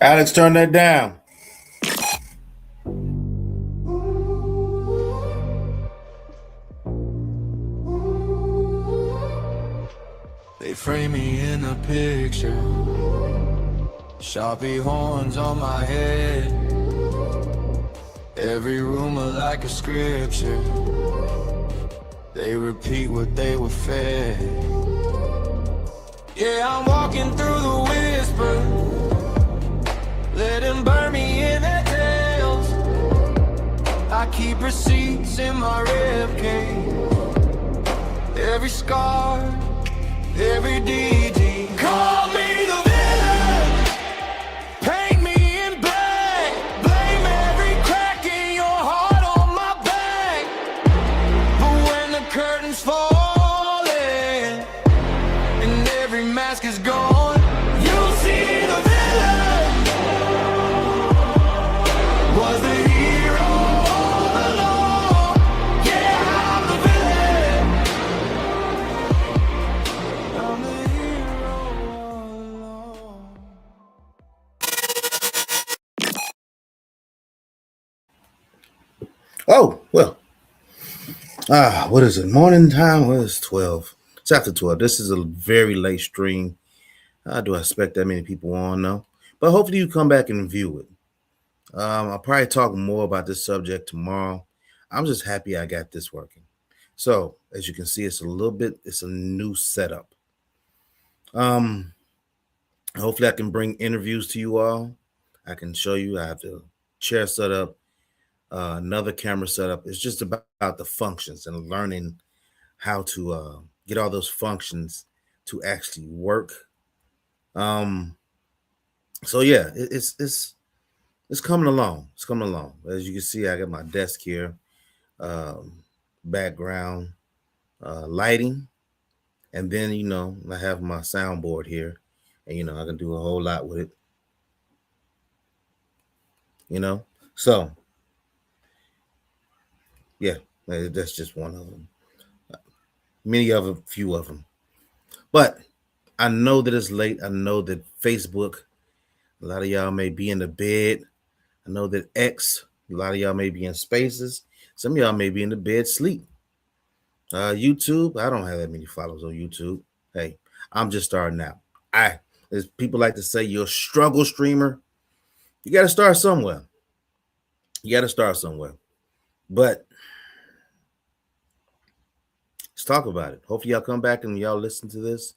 Alex, turn that down. They frame me in a picture, Sharpie horns on my head, every rumor like a scripture. They repeat what they were fed. Yeah, I'm walking through the whisper, let them burn me in their tails. I keep receipts in my ribcage, every scar, every DD. Call me the villain, paint me in black, blame every crack in your heart on my back. But when the curtains falling and every mask is gone, you'll see the villain was the hero all along. Yeah, I'm the villain, I'm the hero all along. Oh, well. What is it? Morning time? Well, it's 12. It's after 12. This is a very late stream. Do I expect that many people on? No. But hopefully you come back and view it. I'll probably talk more about this subject tomorrow. I'm just happy I got this working. So, as you can see, it's a new setup. Hopefully I can bring interviews to you all. I can show you. I have the chair set up, another camera setup. It's just about the functions and learning how to get all those functions to actually work. So yeah, it's coming along. It's coming along. As you can see, I got my desk here, background, lighting, and then I have my soundboard here, and I can do a whole lot with it. So yeah, that's just one of them. Few of them. But I know that it's late. I know that Facebook, a lot of y'all may be in the bed. I know that X, a lot of y'all may be in spaces. Some of y'all may be in the bed sleep. YouTube, I don't have that many followers on YouTube. Hey, I'm just starting out. As people like to say, you're a struggle streamer. You got to start somewhere. But let's talk about it. Hopefully y'all come back and y'all listen to this.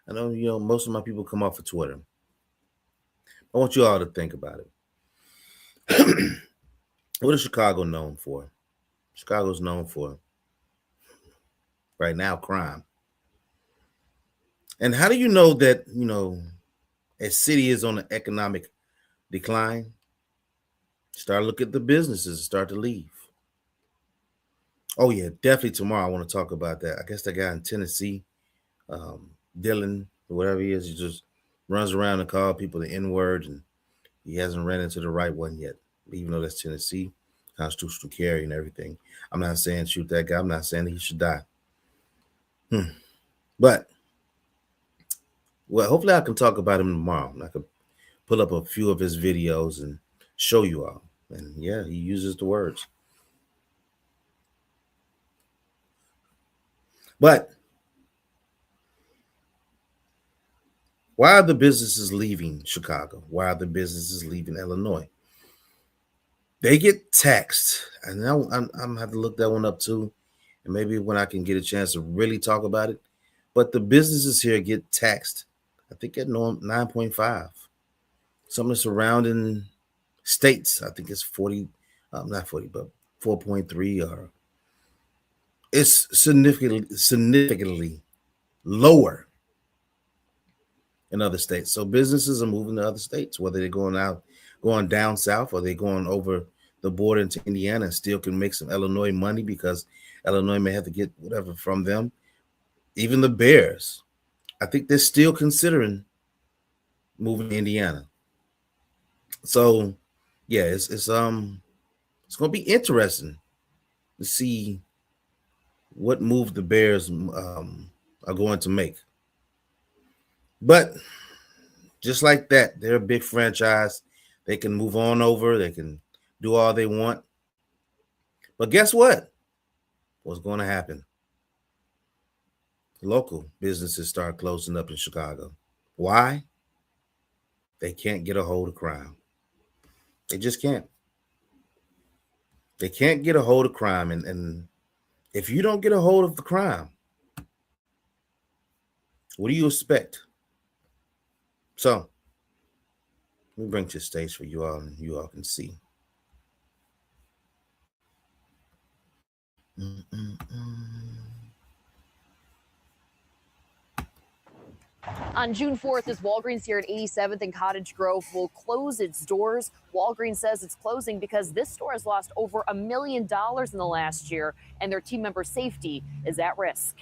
I know, most of my people come off of Twitter. I want you all to think about it. What is Chicago known for? Chicago's known for, right now, crime. And how do you know that, a city is on an economic decline? Start looking at the businesses start to leave. Oh, yeah, definitely tomorrow I want to talk about that. I guess that guy in Tennessee, Dylan, or whatever he is, he just runs around and calls people the N-word, and he hasn't ran into the right one yet, even though that's Tennessee, constitutional carry and everything. I'm not saying shoot that guy. I'm not saying that he should die. But, well, hopefully I can talk about him tomorrow. I can pull up a few of his videos and show you all. And yeah, he uses the words. But why are the businesses leaving Chicago? Why are the businesses leaving Illinois? They get taxed. And I'm going to have to look that one up too. And maybe when I can get a chance to really talk about it. But the businesses here get taxed, I think, at 9.5. Some of the surrounding states, I think it's 40, not 40, but 4.3, or it's significantly lower in other states. So businesses are moving to other states, whether they're going down south, or they're going over the border into Indiana and still can make some Illinois money because Illinois may have to get whatever from them. Even the Bears, I think they're still considering moving to Indiana. So yeah, it's going to be interesting to see what move the Bears are going to make. But just like that, they're a big franchise. They can move on over. They can do all they want. But guess what? What's going to happen? Local businesses start closing up in Chicago. Why? They can't get a hold of crime. They just can't. They can't get a hold of crime. And if you don't get a hold of the crime, what do you expect? So, let me bring to the stage for you all, and you all can see. On June 4th, this Walgreens here at 87th and Cottage Grove will close its doors. Walgreens says it's closing because this store has lost over $1 million in the last year, and their team member safety is at risk.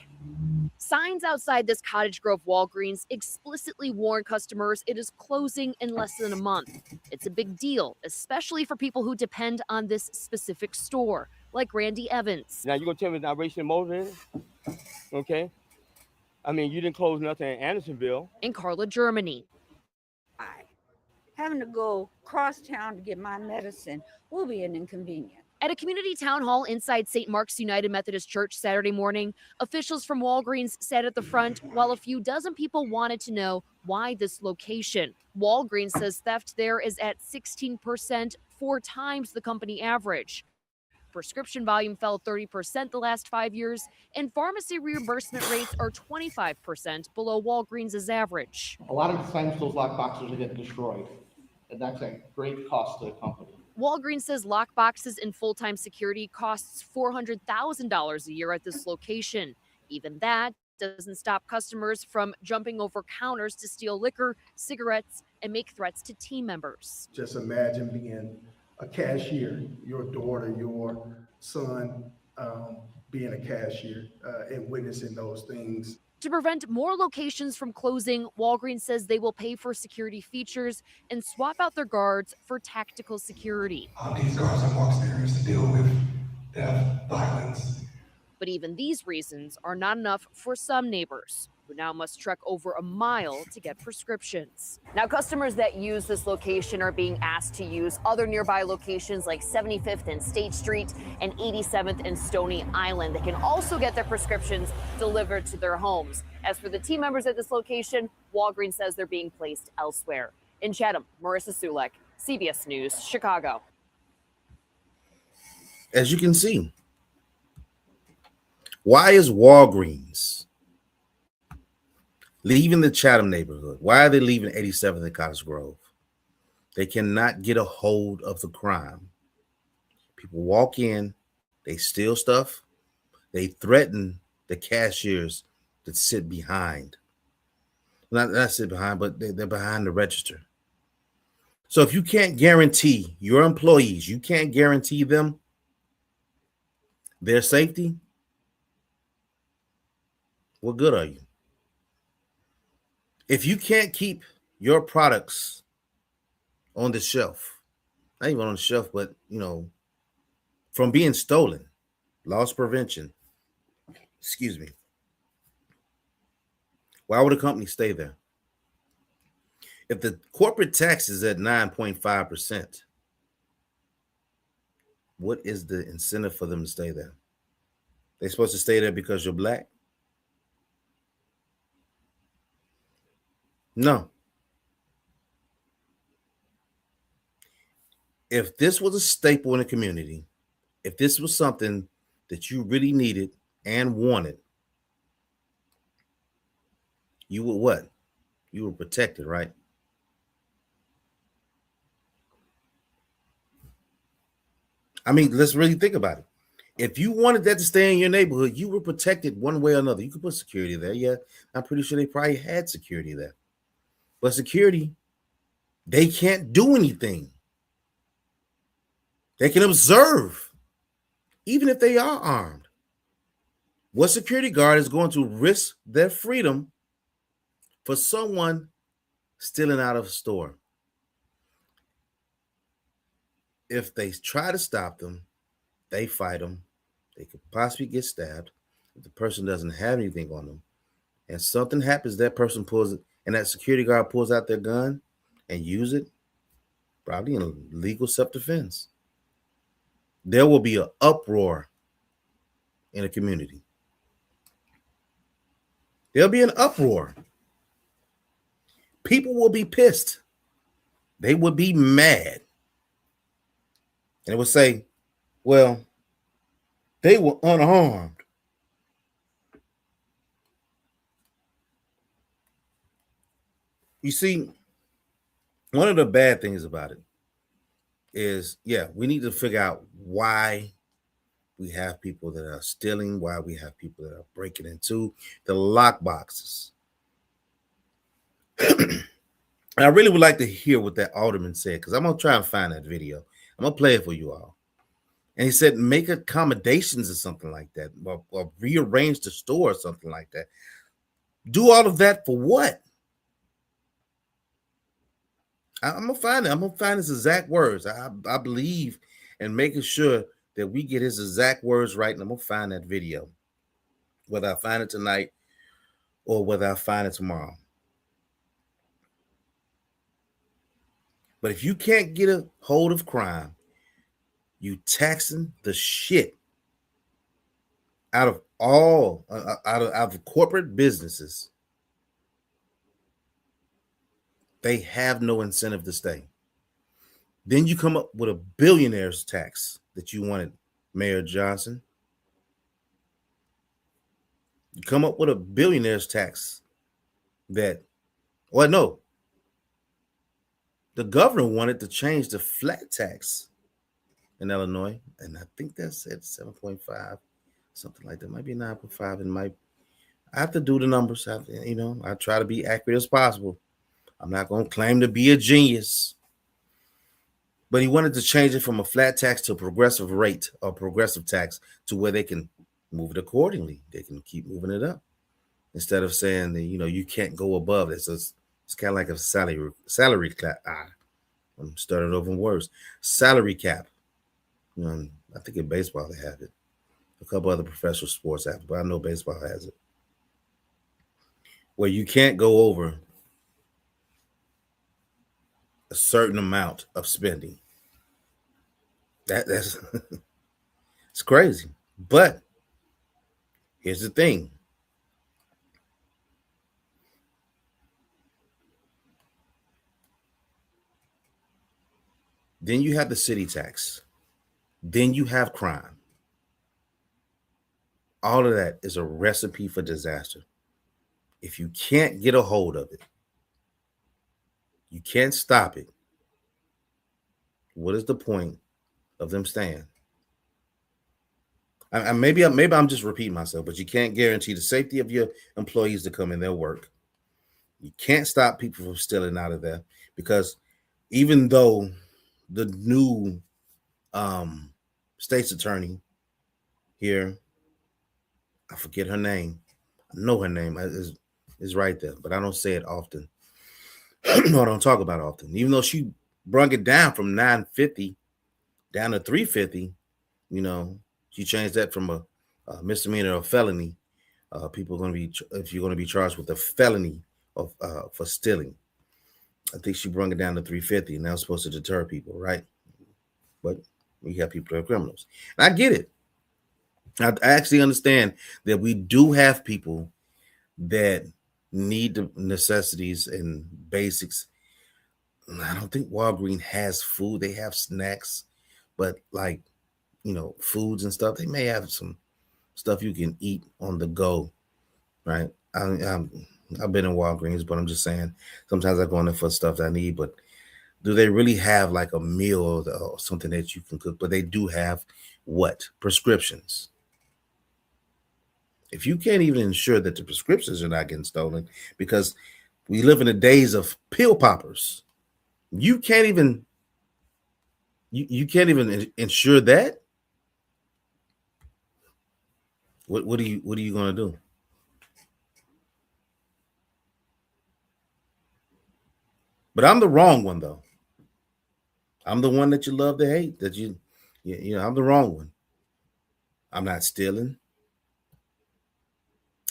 Signs outside this Cottage Grove Walgreens explicitly warn customers it is closing in less than a month. It's a big deal, especially for people who depend on this specific store, like Randy Evans. Now, you're going to tell me it's not racially motivated? Okay. I mean, you didn't close nothing in Andersonville. In Carla, Germany. Having to go cross town to get my medicine will be an inconvenience. At a community town hall inside St. Mark's United Methodist Church Saturday morning, officials from Walgreens sat at the front while a few dozen people wanted to know why this location. Walgreens says theft there is at 16%, 4 times the company average. Prescription volume fell 30% the last 5 years, and pharmacy reimbursement rates are 25% below Walgreens' average. A lot of the times those lock boxes are getting destroyed, and that's a great cost to the company. Walgreens says lock boxes and full-time security costs $400,000 a year at this location. Even that doesn't stop customers from jumping over counters to steal liquor, cigarettes, and make threats to team members. Just imagine being a cashier, your daughter, your son being a cashier and witnessing those things. To prevent more locations from closing, Walgreens says they will pay for security features and swap out their guards for tactical security. These guards are more experienced to deal with theft, violence. But even these reasons are not enough for some neighbors, who now must trek over a mile to get prescriptions. Now, customers that use this location are being asked to use other nearby locations like 75th and State Street and 87th and Stony Island. They can also get their prescriptions delivered to their homes. As for the team members at this location, Walgreens says they're being placed elsewhere. In Chatham, Marissa Sulek, CBS News, Chicago. As you can see, why is Walgreens leaving the Chatham neighborhood? Why are they leaving 87th and Cottage Grove? They cannot get a hold of the crime. People walk in, they steal stuff, they threaten the cashiers that sit behind. Not sit behind, but they're behind the register. So if you can't guarantee your employees, you can't guarantee them their safety, what good are you? If you can't keep your products on the shelf, not even on the shelf, but, from being stolen, loss prevention, why would a company stay there? If the corporate tax is at 9.5%, what is the incentive for them to stay there? They're supposed to stay there because you're black? No. If this was a staple in the community, if this was something that you really needed and wanted, you would what? You were protected, right? I mean, let's really think about it. If you wanted that to stay in your neighborhood, you were protected one way or another. You could put security there. Yeah, I'm pretty sure they probably had security there. But security, they can't do anything. They can observe, even if they are armed. What security guard is going to risk their freedom for someone stealing out of a store? If they try to stop them, they fight them. They could possibly get stabbed. If the person doesn't have anything on them and something happens, that person pulls it, and that security guard pulls out their gun and use it, probably in legal self-defense. There will be an uproar in the community. There'll be an uproar. People will be pissed. They would be mad. And it would say, well, they were unarmed. You see, one of the bad things about it is, yeah, we need to figure out why we have people that are stealing, why we have people that are breaking into the lock boxes. I really would like to hear what that alderman said, because I'm going to try and find that video. I'm going to play it for you all. And he said, make accommodations or something like that, or rearrange the store or something like that. Do all of that for what? I'm going to find it. I'm going to find his exact words. I believe in making sure that we get his exact words right, and I'm going to find that video, whether I find it tonight or whether I find it tomorrow. But if you can't get a hold of crime, you taxing the shit out of all out of corporate businesses. They have no incentive to stay. Then you come up with a billionaire's tax that you wanted, Mayor Johnson. You come up with a billionaire's tax that, well, no. The governor wanted to change the flat tax in Illinois, and I think that's at 7.5, something like that. It might be 9.5. It might. I have to do the numbers. I try to be accurate as possible. I'm not going to claim to be a genius. But he wanted to change it from a flat tax to a progressive rate or progressive tax to where they can move it accordingly. They can keep moving it up instead of saying that, you can't go above it. So it's kind of like a salary cap. I'm starting over words. Salary cap. I think in baseball they have it. A couple other professional sports have it, but I know baseball has it. Where you can't go over a certain amount of spending. That's it's crazy. But here's the thing. Then you have the city tax. Then you have crime. All of that is a recipe for disaster. If you can't get a hold of it, you can't stop it. What is the point of them staying? Maybe I'm just repeating myself, but you can't guarantee the safety of your employees to come in their work. You can't stop people from stealing out of there, because even though the new state's attorney here, I forget her name. I know her name is right there, but I don't say it often. No, I don't talk about it often. Even though she brung it down from 950 down to 350, she changed that from a misdemeanor or felony. People are going to be, if you're going to be charged with a felony of for stealing. I think she brung it down to 350, and that was supposed to deter people, right? But we have people that are criminals. And I get it. I actually understand that we do have people that need the necessities and basics. I don't think Walgreens has food. They have snacks, but like, foods and stuff, they may have some stuff you can eat on the go, right? I've been in Walgreens, but I'm just saying, sometimes I go in there for stuff that I need, but do they really have like a meal or something that you can cook? But they do have what? Prescriptions. If you can't even ensure that the prescriptions are not getting stolen, because we live in the days of pill poppers, you can't even ensure that. What are you going to do? But I'm the wrong one, though. I'm the one that you love to hate. That I'm the wrong one. I'm not stealing.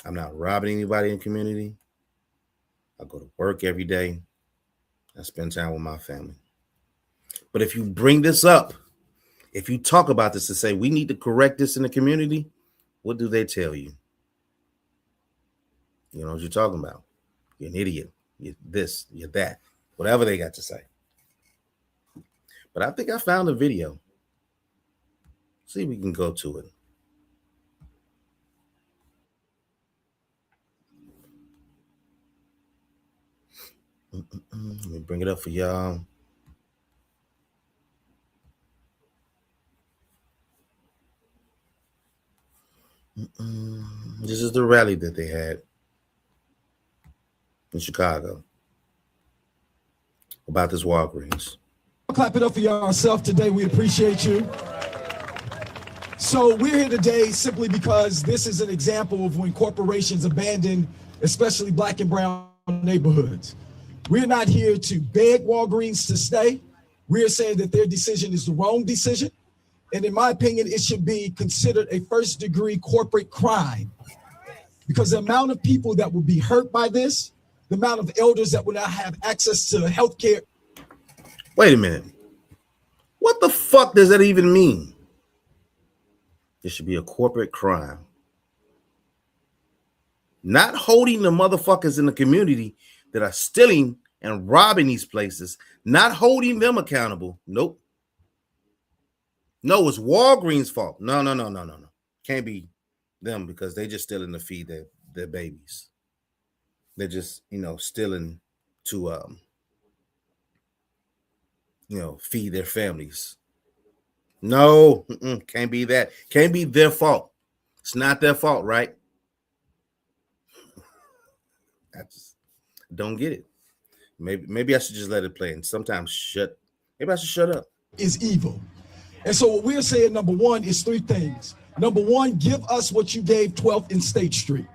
I'm not robbing anybody in the community. I go to work every day. I spend time with my family. But if you bring this up, if you talk about this and say we need to correct this in the community, what do they tell you? You know what you're talking about. You're an idiot. You're this, you're that, whatever they got to say. But I think I found a video. See if we can go to it. Let me bring it up for y'all. This is the rally that they had in Chicago about this Walgreens. Clap it up for yourself today. We appreciate you. So we're here today simply because this is an example of when corporations abandon, especially Black and brown neighborhoods. We're not here to beg Walgreens to stay. We're saying that their decision is the wrong decision. And in my opinion, it should be considered a first-degree corporate crime, because the amount of people that will be hurt by this, the amount of elders that will not have access to health care. Wait a minute. What the fuck does that even mean? It should be a corporate crime. Not holding the motherfuckers in the community that are stealing and robbing these places, not holding them accountable. Nope. No, it's Walgreens' fault. No. Can't be them, because they just stealing to feed their babies. They're just, stealing to, feed their families. No, can't be that. Can't be their fault. It's not their fault, right? I just don't get it. Maybe I should just let it play, and sometimes maybe I should shut up. Is evil. And so what we're saying, number one, is three things. Number one, give us what you gave 12th and State Street.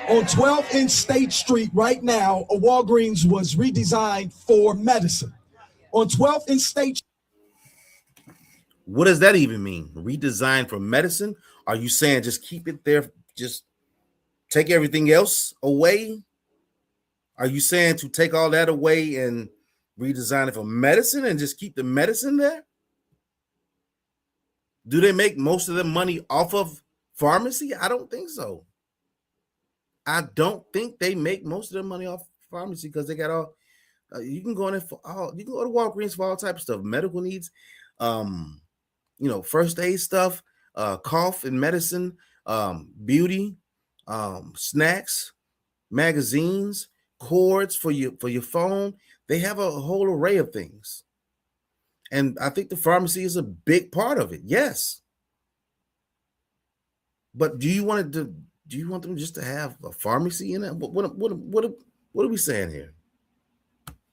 On 12th and State Street right now, a Walgreens was redesigned for medicine. On 12th and State. What does that even mean? Redesigned for medicine? Are you saying just keep it there, just take everything else away? Are you saying to take all that away and redesign it for medicine and just keep the medicine there? Do they make most of their money off of pharmacy? I don't think so. I don't think they make most of their money off pharmacy, because they got all. You can go in there for all. You can go to Walgreens for all type of stuff, medical needs, first aid stuff, cough and medicine, beauty, snacks, magazines, cords for your phone. They have a whole array of things. And I think the pharmacy is a big part of it. Yes. But do you want them just to have a pharmacy in it? What are we saying here?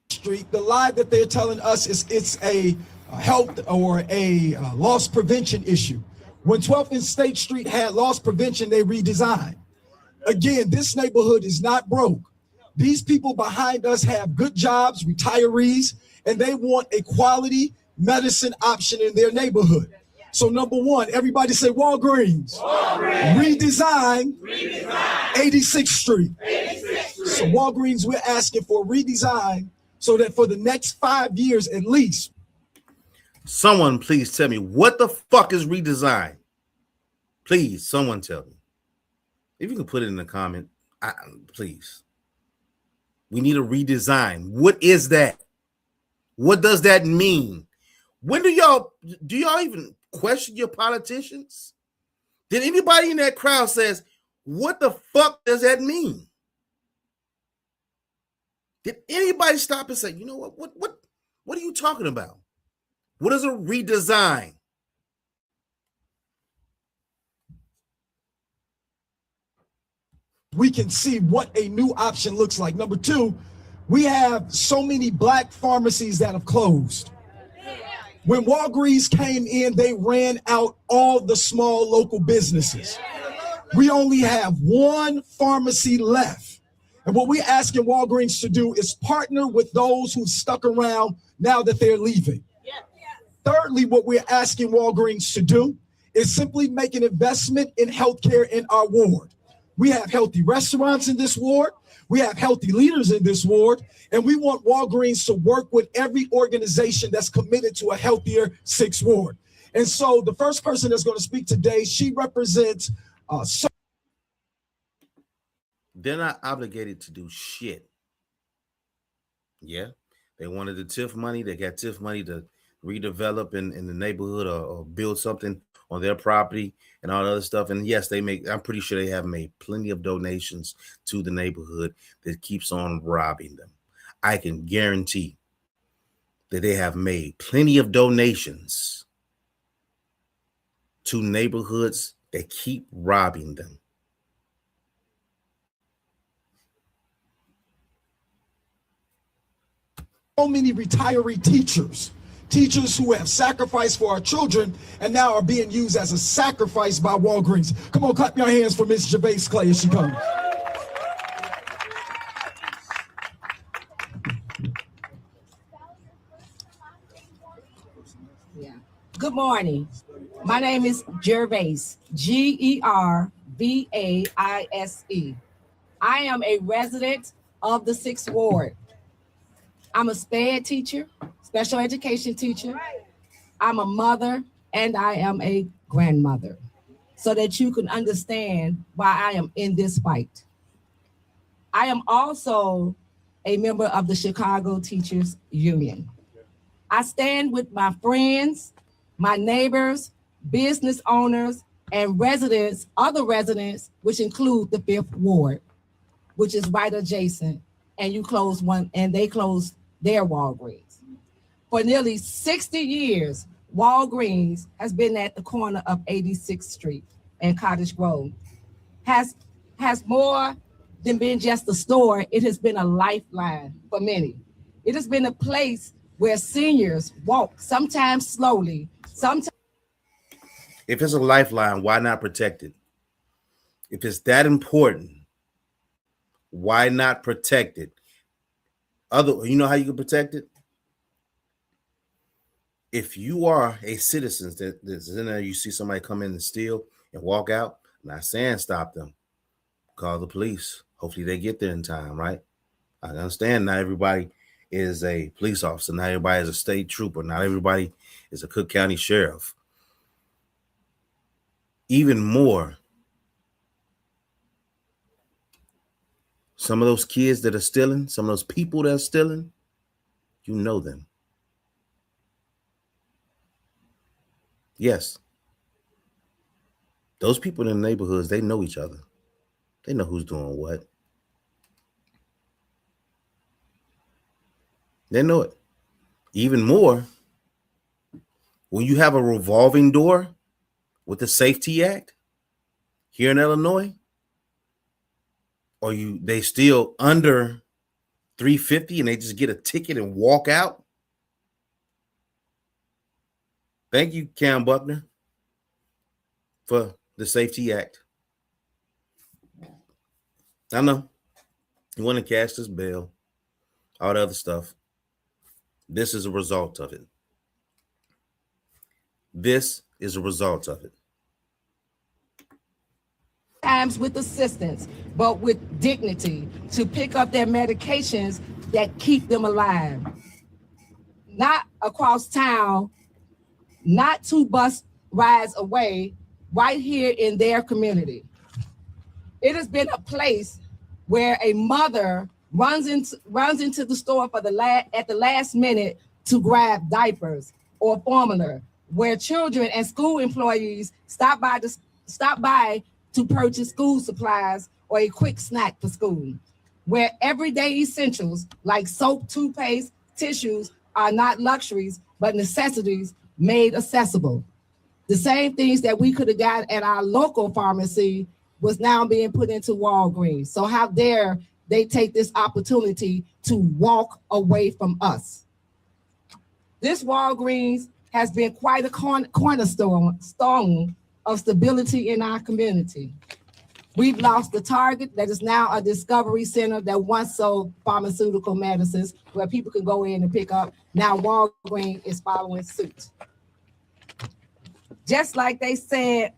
Street, the lie that they're telling us is it's a health or a loss prevention issue. When 12th and State Street had loss prevention, they redesigned. Again, this neighborhood is not broke. These people behind us have good jobs, retirees, and they want a quality medicine option in their neighborhood. So number one, everybody say Walgreens. Redesign 86th Street. So Walgreens, we're asking for a redesign so that for the next 5 years at least. Someone please tell me, what the fuck is redesign? Please, someone tell me. If you can put it in the comment, please. We need a redesign. What is that? What does that mean? When do y'all even question your politicians? Did anybody in that crowd says, what the fuck does that mean? Did anybody stop and say, you know what are you talking about? What is a redesign? We can see what a new option looks like. Number two, we have so many Black pharmacies that have closed. When Walgreens came in, they ran out all the small local businesses. We only have one pharmacy left. And what we're asking Walgreens to do is partner with those who stuck around now that they're leaving. Thirdly, what we're asking Walgreens to do is simply make an investment in healthcare in our ward. We have healthy restaurants in this ward. We have healthy leaders in this ward, and we want Walgreens to work with every organization that's committed to a healthier 6th ward. And so the first person that's going to speak today, she represents they're not obligated to do shit. Yeah, they wanted the TIF money. They got TIF money to redevelop in the neighborhood or build something on their property and all the other stuff. And yes, I'm pretty sure they have made plenty of donations to the neighborhood that keeps on robbing them. I can guarantee that they have made plenty of donations to neighborhoods that keep robbing them. So many retiree teachers who have sacrificed for our children and now are being used as a sacrifice by Walgreens. Come on, clap your hands for Miss Gervais Clay as she comes. Yeah. Good morning. My name is Gervais, Gervaise. I am a resident of the 6th ward. I'm a SPED teacher, special education teacher. I'm a mother, and I am a grandmother, so that you can understand why I am in this fight. I am also a member of the Chicago Teachers Union. I stand with my friends, my neighbors, business owners, and residents, other residents, which include the 5th ward, which is right adjacent, and you close one, and they closed their Walgreens. For nearly 60 years, Walgreens has been at the corner of 86th Street and Cottage Grove. Has more than been just a store, it has been a lifeline for many. It has been a place where seniors walk, sometimes slowly, sometimes. If it's a lifeline, why not protect it? If it's that important, why not protect it? You know how you can protect it? If you are a citizen that's in there, you see somebody come in and steal and walk out, I'm not saying stop them. Call the police. Hopefully they get there in time, right? I understand not everybody is a police officer. Not everybody is a state trooper. Not everybody is a Cook County sheriff. Even more, some of those kids that are stealing, some of those people that are stealing, you know them. Yes. Those people in the neighborhoods, they know each other. They know who's doing what. They know it. Even more, when you have a revolving door with the Safety Act here in Illinois, or they steal under $350 and they just get a ticket and walk out. Thank you, Cam Buckner, for the Safety Act. I know you want to cash this bail, all the other stuff. This is a result of it. This is a result of it. Times with assistance, but with dignity, to pick up their medications that keep them alive. Not across town, not 2 bus rides away, right here in their community. It has been a place where a mother runs into the store for at the last minute to grab diapers or formula, where children and school employees stop by to purchase school supplies or a quick snack for school, where everyday essentials like soap, toothpaste, tissues are not luxuries, but necessities made accessible. The same things that we could have got at our local pharmacy was now being put into Walgreens. So how dare they take this opportunity to walk away from us? This Walgreens has been quite a cornerstone of stability in our community. We've lost the Target that is now a discovery center that once sold pharmaceutical medicines where people can go in and pick up. Now Walgreens is following suit. Just like they said,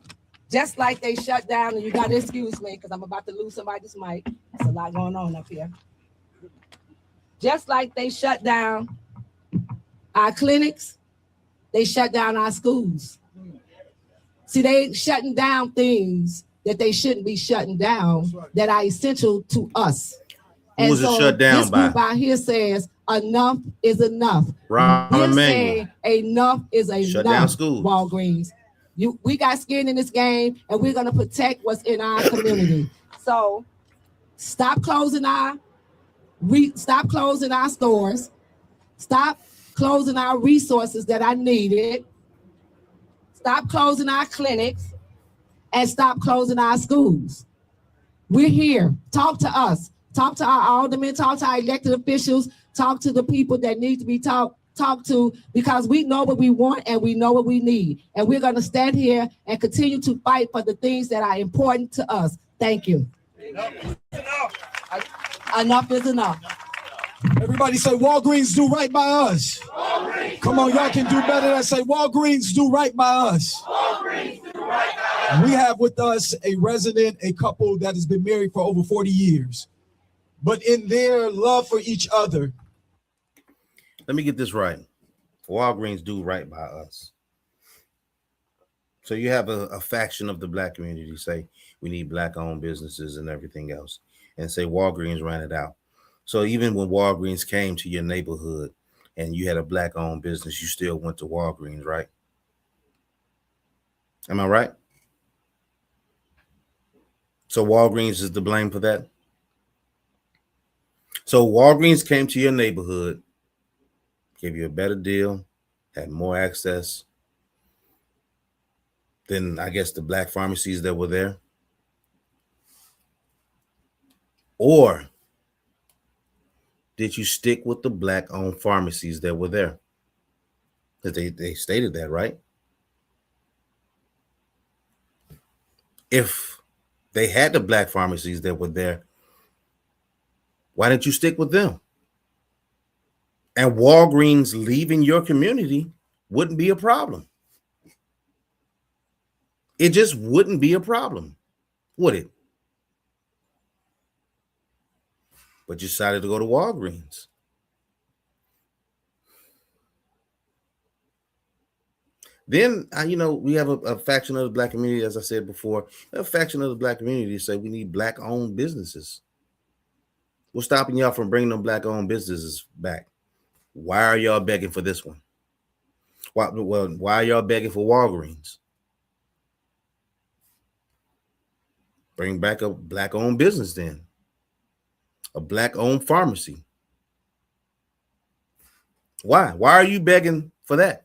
just like they shut down, and you gotta excuse me because I'm about to lose somebody's mic. There's a lot going on up here. Just like they shut down our clinics, they shut down our schools. See, they shutting down things that they shouldn't be shutting down that are essential to us. Who was it shut down this group out here says enough is enough. Rahm We're Emanuel. saying enough is enough. Shut down schools. Walgreens. We got skin in this game, and we're gonna protect what's in our community. So stop closing our stores. Stop closing our resources that are needed. Stop closing our clinics, and stop closing our schools. We're here. Talk to us. Talk to our aldermen. Talk to our elected officials. Talk to the people that need to be talked to, because we know what we want and we know what we need. And we're going to stand here and continue to fight for the things that are important to us. Thank you. Enough is enough. Everybody say Walgreens do right by us. Come on, y'all can do better than say Walgreens do right by us. We have with us a resident, a couple that has been married for over 40 years. But in their love for each other. Let me get this right. Walgreens do right by us. So you have a faction of the black community say we need black-owned businesses and everything else, and say Walgreens ran it out. So even when Walgreens came to your neighborhood and you had a black-owned business, you still went to Walgreens, right? Am I right? So Walgreens is to blame for that? So Walgreens came to your neighborhood, gave you a better deal, had more access than, I guess, the black pharmacies that were there? Or did you stick with the black-owned pharmacies that were there? Because they stated that, right? If they had the black pharmacies that were there, why didn't you stick with them? And Walgreens leaving your community wouldn't be a problem. It just wouldn't be a problem, would it? But you decided to go to Walgreens. Then, we have a faction of the black community, as I said before, a faction of the black community say we need black-owned businesses. What's stopping y'all from bringing them black-owned businesses back? Why are y'all begging for this one? Why are y'all begging for Walgreens? Bring back a black-owned business then. A black-owned pharmacy. Why? Why are you begging for that?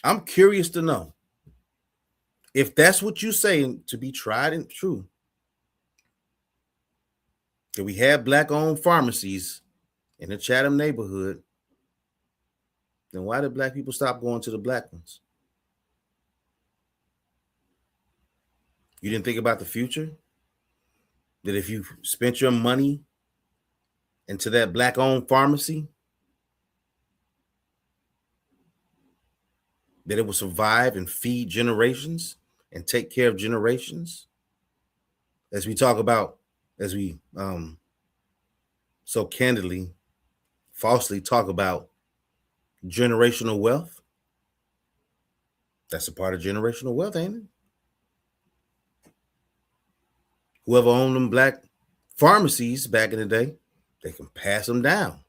I'm curious to know if that's what you say to be tried and true. That we have black-owned pharmacies in the Chatham neighborhood, then why did black people stop going to the black ones? You didn't think about the future? That if you spent your money into that black-owned pharmacy, that it will survive and feed generations and take care of generations? As we talk about, as we so candidly, falsely talk about generational wealth. That's a part of generational wealth, ain't it? Whoever owned them black pharmacies back in the day, they can pass them down.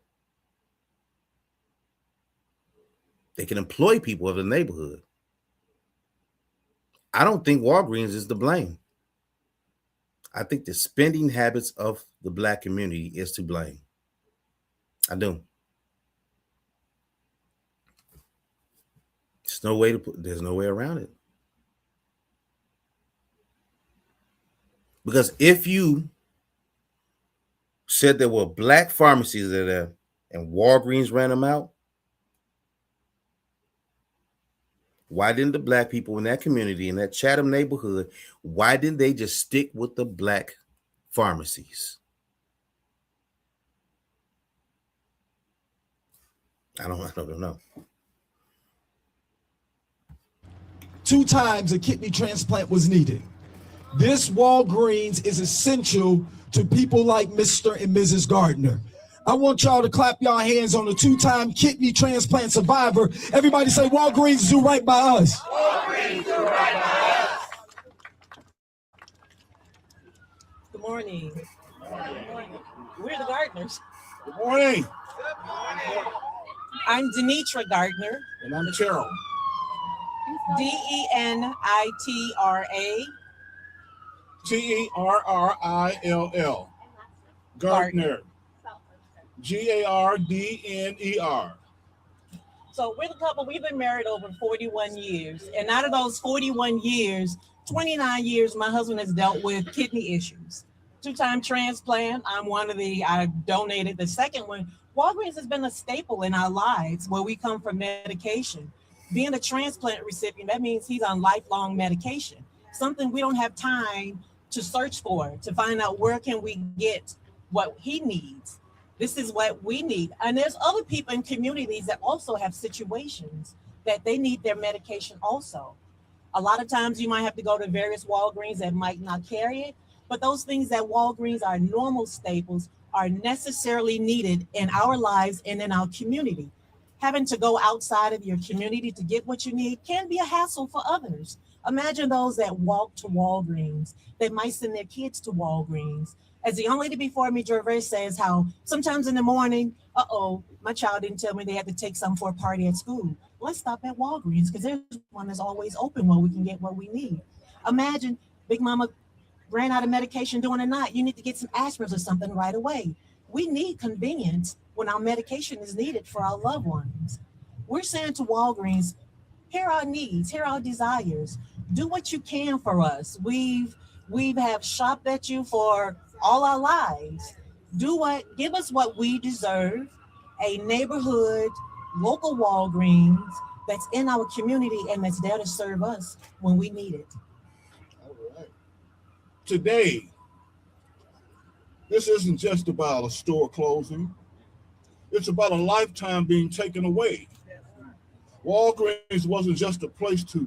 They can employ people of the neighborhood. I don't think Walgreens is to blame. I think the spending habits of the black community is to blame. I do. There's no way around it. Because if you said there were black pharmacies there and Walgreens ran them out, why didn't the black people in that community, in that Chatham neighborhood, why didn't they just stick with the black pharmacies? I don't know. 2 times a kidney transplant was needed. This Walgreens is essential to people like Mr. and Mrs. Gardner. I want y'all to clap y'all hands on a 2-time kidney transplant survivor. Everybody say, Walgreens do right by us. Walgreens do right by us. Good morning. We're the Gardners. Good morning. I'm Denitra Gardner. And I'm Terrell. Denitra. Terrill. Gardner. Gardner. So we're the couple, we've been married over 41 years. And out of those 41 years, 29 years, my husband has dealt with kidney issues. 2-time transplant. I donated the second one. Walgreens has been a staple in our lives where we come from medication. Being a transplant recipient, that means he's on lifelong medication. Something we don't have time to search for, to find out where can we get what he needs. This is what we need. And there's other people in communities that also have situations that they need their medication also. A lot of times you might have to go to various Walgreens that might not carry it, but those things that Walgreens are normal staples are necessarily needed in our lives and in our community. Having to go outside of your community to get what you need can be a hassle for others. Imagine those that walk to Walgreens, that might send their kids to Walgreens. As the young lady before me, Gervais, says how sometimes in the morning, my child didn't tell me they had to take some for a party at school. Let's stop at Walgreens because there's one that's always open where we can get what we need. Imagine Big Mama ran out of medication during the night. You need to get some aspirins or something right away. We need convenience when our medication is needed for our loved ones. We're saying to Walgreens, here are our needs, here are our desires. Do what you can for us. We have shopped at you for all our lives. Give us what we deserve, a neighborhood, local Walgreens that's in our community and that's there to serve us when we need it. All right. Today, this isn't just about a store closing. It's about a lifetime being taken away. Walgreens wasn't just a place to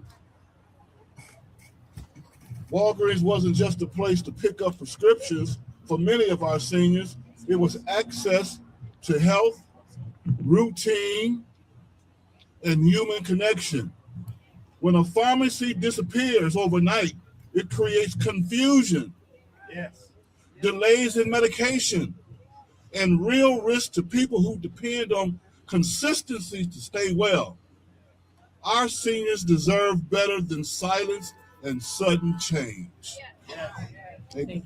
pick up prescriptions for many of our seniors. It was access to health, routine, and human connection. When a pharmacy disappears overnight, it creates confusion, delays in medication, and real risk to people who depend on consistency to stay well. Our seniors deserve better than silence and sudden change. Thank you.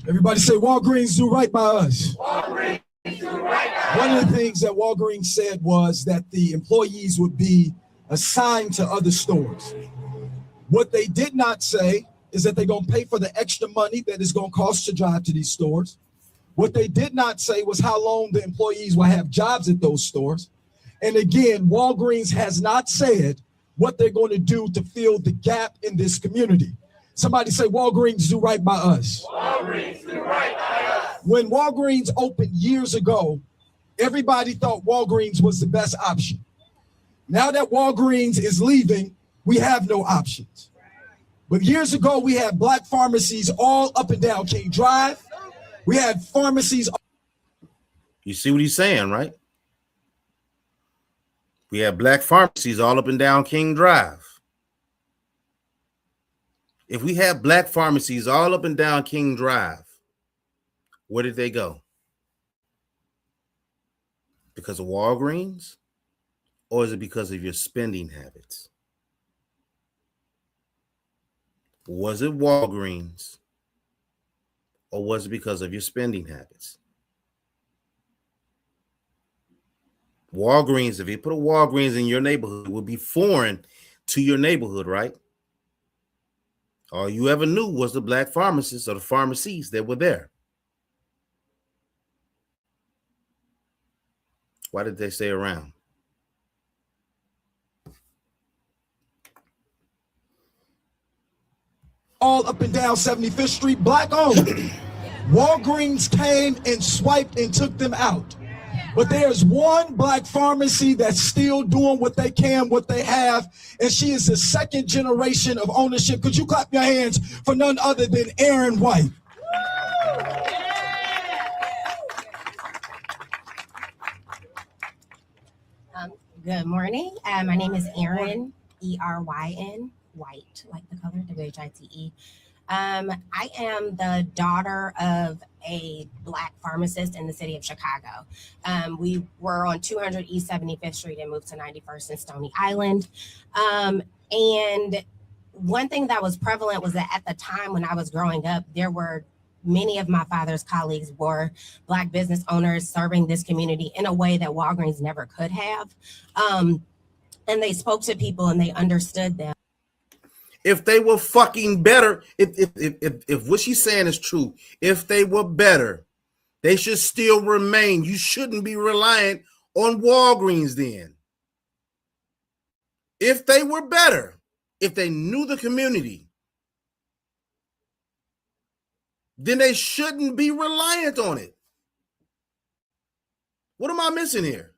Everybody say Walgreens do right by us. Walgreens do right by us. One of the things that Walgreens said was that the employees would be assigned to other stores. What they did not say is that they're going to pay for the extra money that it's going to cost to drive to these stores. What they did not say was how long the employees will have jobs at those stores. And again, Walgreens has not said what they're going to do to fill the gap in this community. Somebody say Walgreens do right by us. Walgreens do right by us. When Walgreens opened years ago, everybody thought Walgreens was the best option. Now that Walgreens is leaving, we have no options. But years ago, we had black pharmacies all up and down King Drive. We had pharmacies. You see what he's saying, right? We have black pharmacies all up and down King Drive. If we have black pharmacies all up and down King Drive, where did they go? Because of Walgreens? Or is it because of your spending habits? Was it Walgreens? Or was it because of your spending habits? Walgreens, if you put a Walgreens in your neighborhood, it would be foreign to your neighborhood, right? All you ever knew was the black pharmacists or the pharmacies that were there. Why did they stay around? All up and down 75th Street, black owned. Walgreens came and swiped and took them out. But there's one black pharmacy that's still doing what they can, what they have, and she is the second generation of ownership. Could you clap your hands for none other than Erin White? Good morning. My name is Erin, E-R-Y-N, White, like the color, W-H-I-T-E. I am the daughter of a black pharmacist in the city of Chicago. We were on 200 East 75th Street and moved to 91st and Stony Island. And one thing that was prevalent was that at the time when I was growing up, there were many of my father's colleagues were black business owners serving this community in a way that Walgreens never could have. And they spoke to people and they understood them. If they were fucking better, if what she's saying is true, if they were better, they should still remain. You shouldn't be reliant on Walgreens then. If they were better, if they knew the community, then they shouldn't be reliant on it. What am I missing here?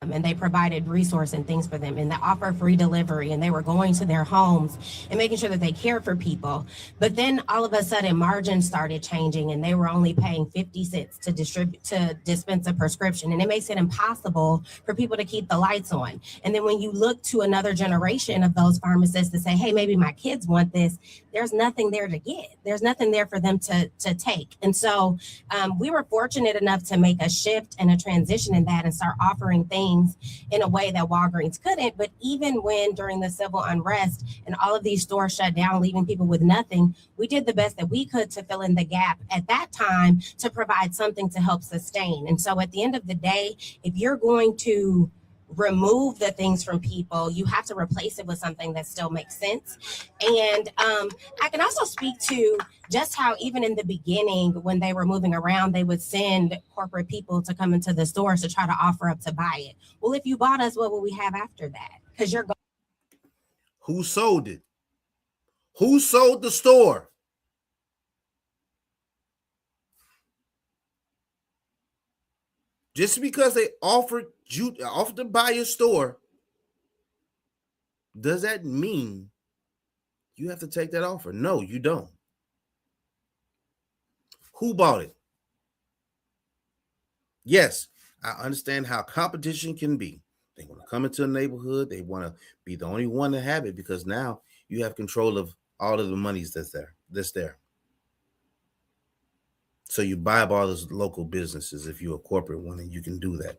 And they provided resource and things for them, and they offer free delivery, and they were going to their homes and making sure that they cared for people. But then all of a sudden margins started changing, and they were only paying 50 cents to dispense a prescription, and it makes it impossible for people to keep the lights on. And then when you look to another generation of those pharmacists to say, hey, maybe my kids want this, there's nothing there to get. There's nothing there for them to take. And so we were fortunate enough to make a shift and a transition in that and start offering things in a way that Walgreens couldn't. But even when during the civil unrest and all of these stores shut down, leaving people with nothing, we did the best that we could to fill in the gap at that time to provide something to help sustain. And so at the end of the day, if you're going to remove the things from people, you have to replace it with something that still makes sense. And I can also speak to just how even in the beginning, when they were moving around, they would send corporate people to come into the stores to try to offer up to buy it. Well, if you bought us, what will we have after that? Because you're going. Who sold it? Who sold the store? Just because they offered to buy your store, does that mean you have to take that offer? No, you don't. Who bought it? Yes, I understand how competition can be. They want to come into a neighborhood. They want to be the only one to have it because now you have control of all of the monies that's there. So you buy up all those local businesses if you're a corporate one, and you can do that.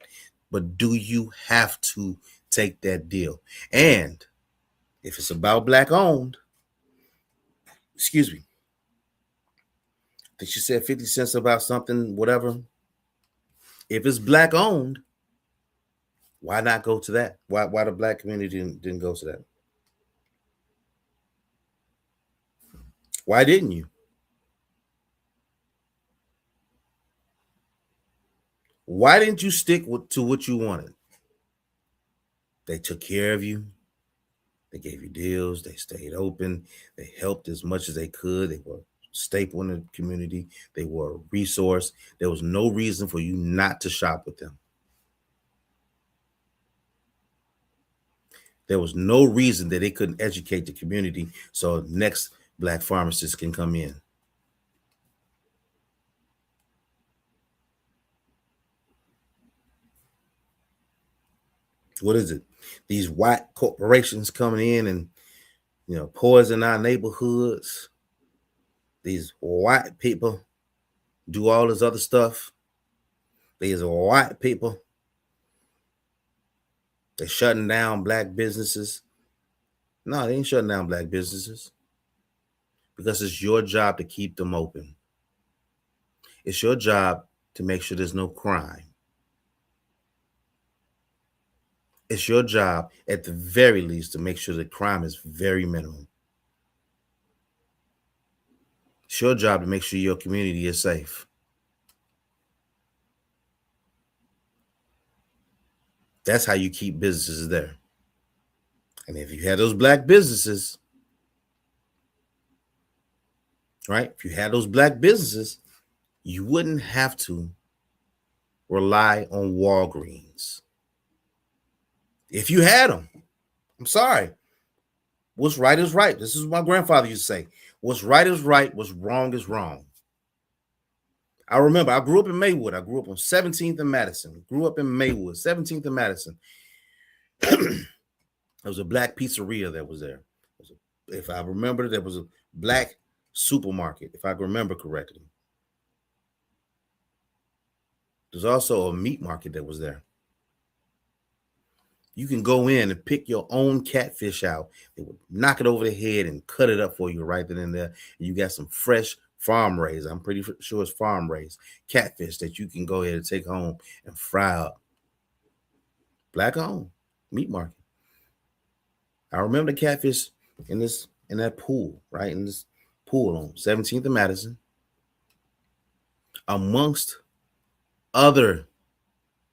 But do you have to take that deal? And if it's about black owned, excuse me, I think she said 50 cents about something, whatever. If it's black owned, why not go to that? Why the black community didn't go to that? Why didn't you? Why didn't you stick to what you wanted? They took care of you. They gave you deals. They stayed open. They helped as much as they could. They were a staple in the community. They were a resource. There was no reason for you not to shop with them. There was no reason that they couldn't educate the community so next black pharmacists can come in. What is it? These white corporations coming in and, poison our neighborhoods. These white people do all this other stuff. These white people, they're shutting down black businesses. No, they ain't shutting down black businesses because it's your job to keep them open. It's your job to make sure there's no crime. It's your job, at the very least, to make sure that crime is very minimal. It's your job to make sure your community is safe. That's how you keep businesses there. And if you had those black businesses, right? If you had those black businesses, you wouldn't have to rely on Walgreens. If you had them, I'm sorry. What's right is right. This is what my grandfather used to say. What's right is right. What's wrong is wrong. I remember I grew up in Maywood. I grew up on 17th and Madison. Grew up in Maywood, 17th and Madison. There was a black pizzeria that was there. If I remember, there was a black supermarket, if I can remember correctly. There's also a meat market that was there. You can go in and pick your own catfish out. They would knock it over the head and cut it up for you right then and there. And you got some fresh farm raised. I'm pretty sure it's farm raised catfish that you can go ahead and take home and fry up. Black owned meat market. I remember the catfish in that pool, right? In this pool on 17th and Madison, amongst other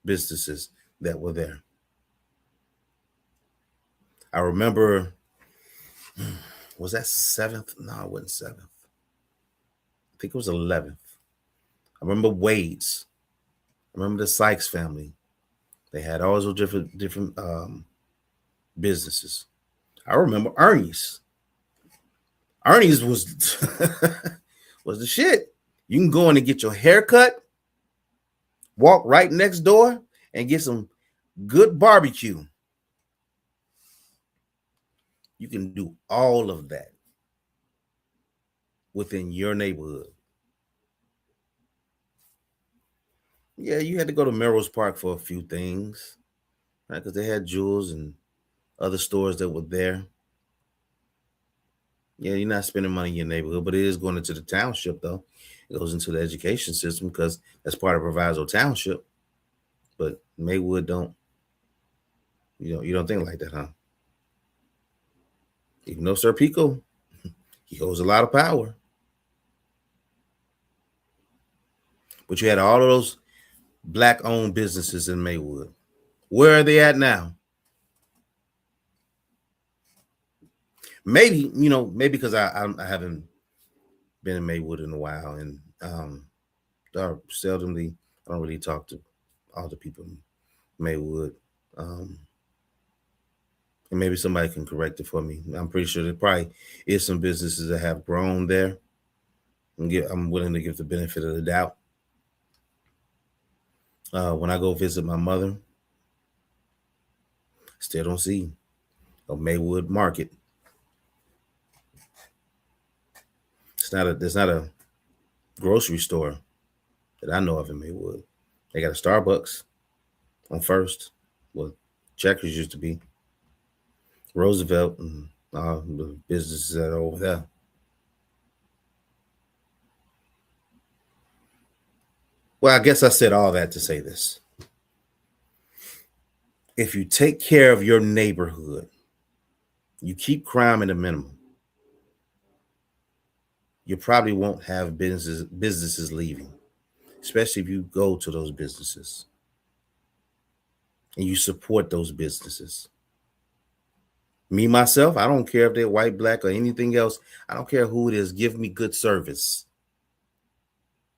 businesses that were there. I remember, was that 7th? No, it wasn't 7th. I think it was 11th. I remember Wade's. I remember the Sykes family. They had all those different businesses. I remember Ernie's. Ernie's was was the shit. You can go in and get your hair cut, walk right next door, and get some good barbecue. You can do all of that within your neighborhood. Yeah, you had to go to Melrose Park for a few things, right? Because they had Jewels and other stores that were there. Yeah, you're not spending money in your neighborhood, but it is going into the township, though. It goes into the education system because that's part of Proviso Township. But Maywood don't. You don't think like that, huh? Even though Sir Pico, he holds a lot of power. But you had all of those black-owned businesses in Maywood. Where are they at now? Maybe because I haven't been in Maywood in a while, and seldomly I don't really talk to all the people in Maywood. And maybe somebody can correct it for me. I'm pretty sure there probably is some businesses that have grown there. I'm willing to give the benefit of the doubt. When I go visit my mother, still don't see a Maywood market. There's not a grocery store that I know of in Maywood. They got a Starbucks on First. Well, Checkers used to be. Roosevelt and all the businesses that are over there. Well, I guess I said all that to say this. If you take care of your neighborhood, you keep crime at a minimum, you probably won't have businesses leaving, especially if you go to those businesses and you support those businesses. Me, myself, I don't care if they're white, black, or anything else. I don't care who it is. Give me good service.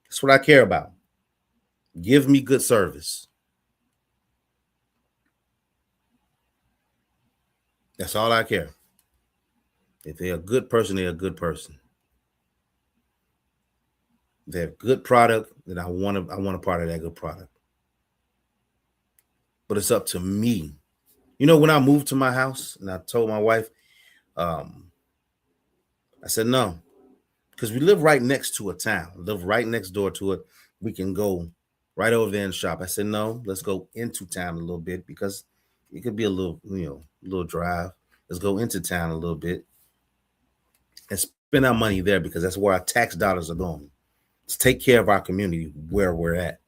That's what I care about. Give me good service. That's all I care. If they're a good person, they're a good person. If they have a good product, then I want a part of that good product. But it's up to me. When I moved to my house and I told my wife, I said no, because we live right next to a town, live right next door to it. We can go right over there and shop. I said, no, let's go into town a little bit because it could be a little drive. Let's go into town a little bit and spend our money there because that's where our tax dollars are going. Let's take care of our community where we're at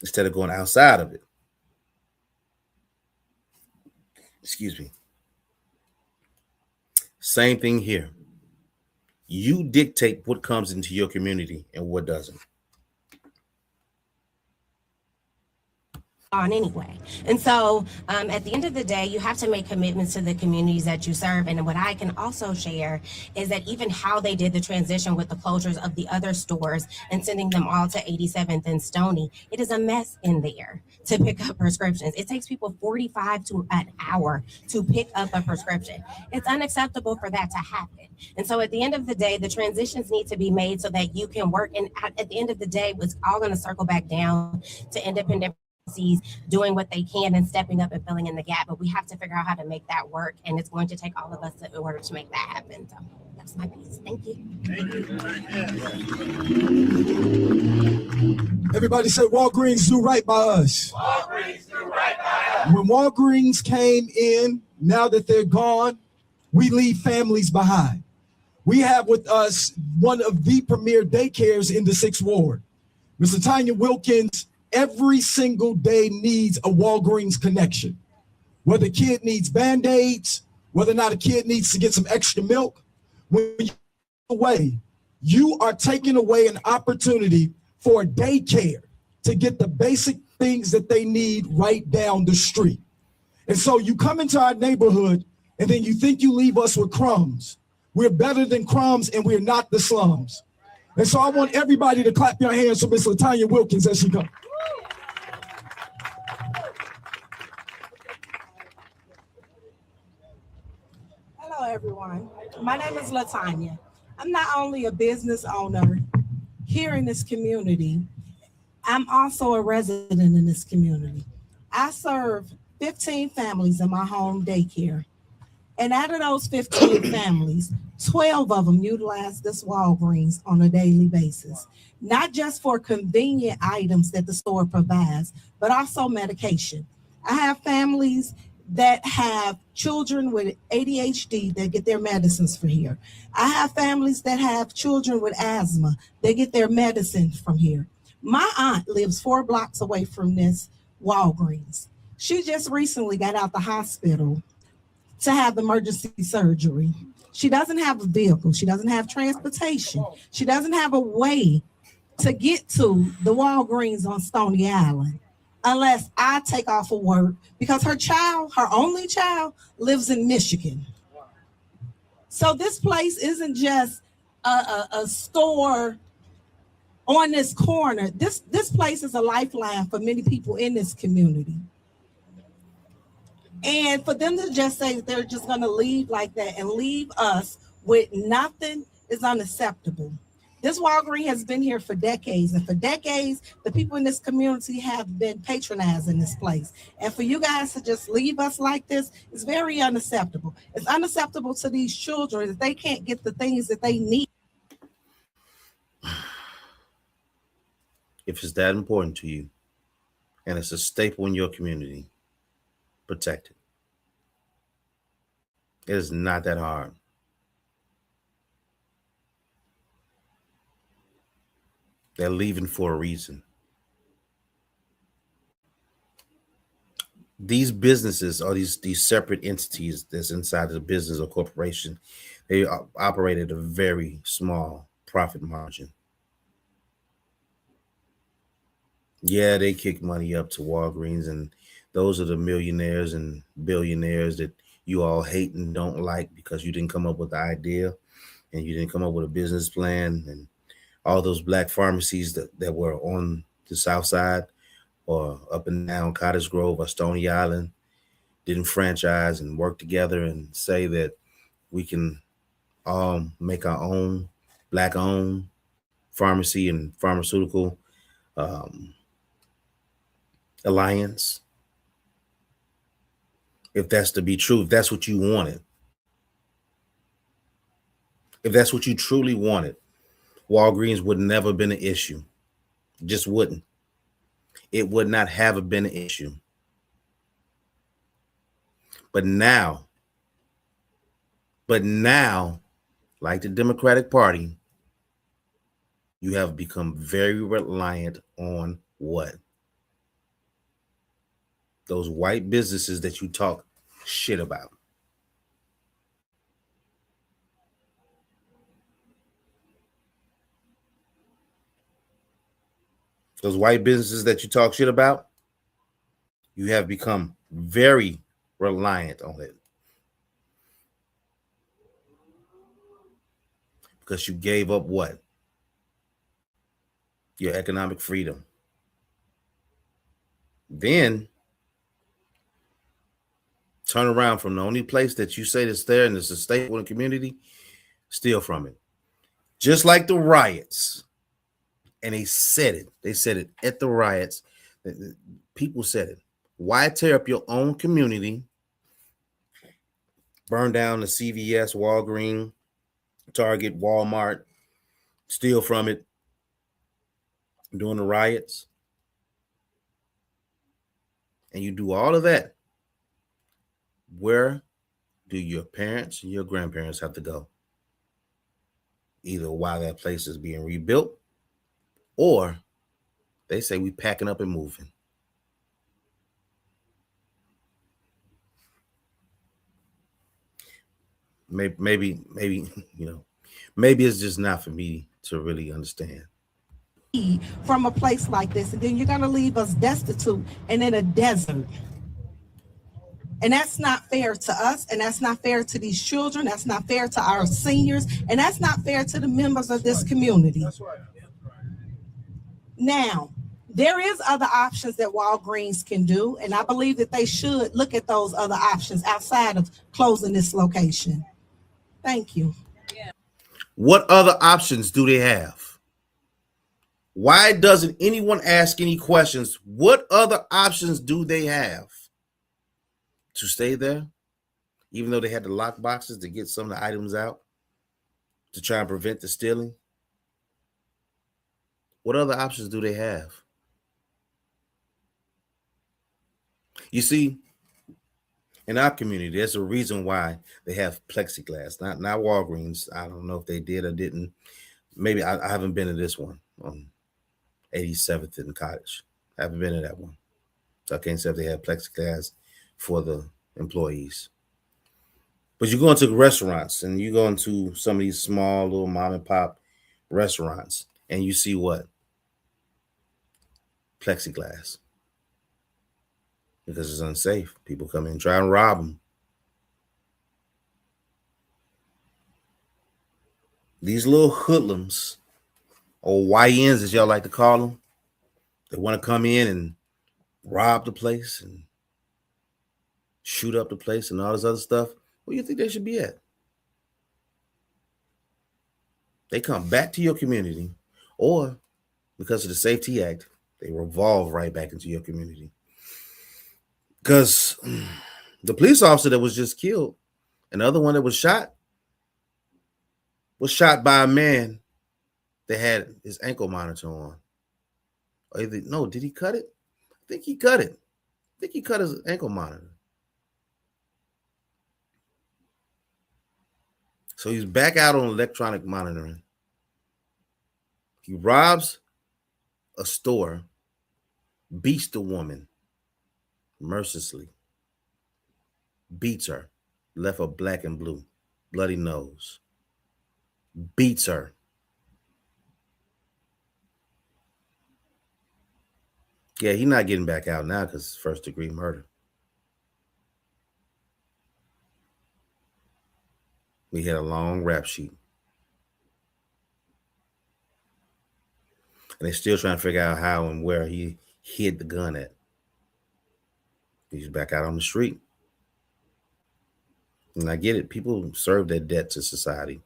instead of going outside of it. Excuse me. Same thing here. You dictate what comes into your community and what doesn't. on anyway. And so at the end of the day, you have to make commitments to the communities that you serve. And what I can also share is that even how they did the transition with the closures of the other stores and sending them all to 87th and Stony, it is a mess in there to pick up prescriptions. It takes people 45 to an hour to pick up a prescription. It's unacceptable for that to happen. And so at the end of the day, the transitions need to be made so that you can work. And at the end of the day, it's all going to circle back down to independent doing what they can and stepping up and filling in the gap. But we have to figure out how to make that work. And it's going to take all of us in order to make that happen. So that's my piece. Thank you. Everybody say Walgreens do right by us. Walgreens do right by us. When Walgreens came in, now that they're gone, we leave families behind. We have with us one of the premier daycares in the 6th Ward. Mr. Tanya Wilkins every single day needs a Walgreens connection. Whether a kid needs Band-Aids, whether or not a kid needs to get some extra milk, when you away, you are taking away an opportunity for a daycare to get the basic things that they need right down the street. And so you come into our neighborhood and then you think you leave us with crumbs. We're better than crumbs and we're not the slums. And so I want everybody to clap your hands for Miss LaTanya Wilkins as she comes. Hello, everyone. My name is LaTanya. I'm not only a business owner here in this community, I'm also a resident in this community. I serve 15 families in my home daycare. And out of those 15 families, 12 of them utilize this Walgreens on a daily basis, not just for convenient items that the store provides, but also medication. I have families that have children with ADHD that get their medicines from here. I have families that have children with asthma. They get their medicine from here. My aunt lives 4 blocks away from this Walgreens. She just recently got out the hospital to have emergency surgery. She doesn't have a vehicle. She doesn't have transportation. She doesn't have a way to get to the Walgreens on Stony Island unless I take off of work because her child, her only child, lives in Michigan. So this place isn't just a store on this corner. This place is a lifeline for many people in this community. And for them to just say that they're just going to leave like that and leave us with nothing is unacceptable. This Walgreens has been here for decades, and for decades, the people in this community have been patronizing this place. And for you guys to just leave us like this is very unacceptable. It's unacceptable to these children that they can't get the things that they need. If it's that important to you, and it's a staple in your community, protect it. It is not that hard. They're leaving for a reason. These businesses or these separate entities that's inside of the business or corporation, they operate at a very small profit margin. Yeah, they kick money up to Walgreens, and those are the millionaires and billionaires that you all hate and don't like because you didn't come up with the idea and you didn't come up with a business plan. And all those black pharmacies that were on the south side or up and down Cottage Grove or Stony Island didn't franchise and work together and say that we can all make our own black-owned pharmacy and pharmaceutical alliance. If that's to be true, if that's what you wanted, if that's what you truly wanted, Walgreens would never have been an issue. Just wouldn't. It would not have been an issue. But now, like the Democratic Party, you have become very reliant on what? Those white businesses that you talk shit about. Those white businesses that you talk shit about, You have become very reliant on it because you gave up what? Your economic freedom. Then turn around from the only place that you say that's there and it's a staple in the community, steal from it. Just like the riots. And they said it. They said it at the riots. People said it. Why tear up your own community? Burn down the CVS, Walgreens, Target, Walmart, steal from it during the riots. And you do all of that. Where do your parents and your grandparents have to go? Either while that place is being rebuilt, or they say we packing up and moving. Maybe, maybe it's just not for me to really understand. From a place like this, and then you're going to leave us destitute and in a desert. And that's not fair to us, and that's not fair to these children, that's not fair to our seniors, and that's not fair to the members of this community. Now, there is other options that Walgreens can do, and I believe that they should look at those other options outside of closing this location. Thank you. What other options do they have? Why doesn't anyone ask any questions? What other options do they have to stay there? Even though they had the lock boxes to get some of the items out to try and prevent the stealing. What other options do they have? You see, in our community, there's a reason why they have plexiglass. Not Walgreens. I don't know if they did or didn't. Maybe I haven't been to this one on 87th and Cottage. I haven't been to that one. So I can't say if they have plexiglass for the employees. But you go into restaurants and you go into some of these small little mom and pop restaurants and you see what? Plexiglass. Because it's unsafe. People come in and try and rob them. These little hoodlums, or YNs as y'all like to call them, they want to come in and rob the place and shoot up the place and all this other stuff. Where do you think they should be at? They come back to your community, or because of the Safety Act, they revolve right back into your community. Because the police officer that was just killed, and the other one that was shot by a man that had his ankle monitor on. Or no, did he cut it? I think he cut it. I think he cut his ankle monitor. So he's back out on electronic monitoring. He robs a store, beats the woman mercilessly, beats her, left her black and blue, bloody nose, beats her. Yeah, he's not getting back out now because it's first-degree murder. We had a long rap sheet. And they're still trying to figure out how and where he hid the gun at. He's back out on the street. And I get it. People serve their debt to society.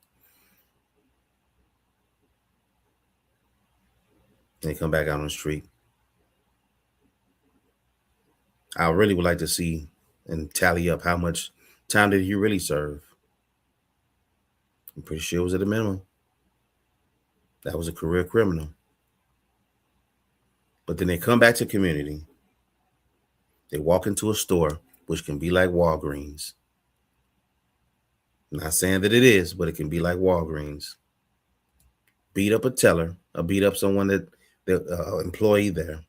And they come back out on the street. I really would like to see and tally up how much time did he really serve. I'm pretty sure it was at a minimum. That was a career criminal. But then they come back to community. They walk into a store, which can be like Walgreens. I'm not saying that it is, but it can be like Walgreens. Beat up a teller, or beat up someone that employee there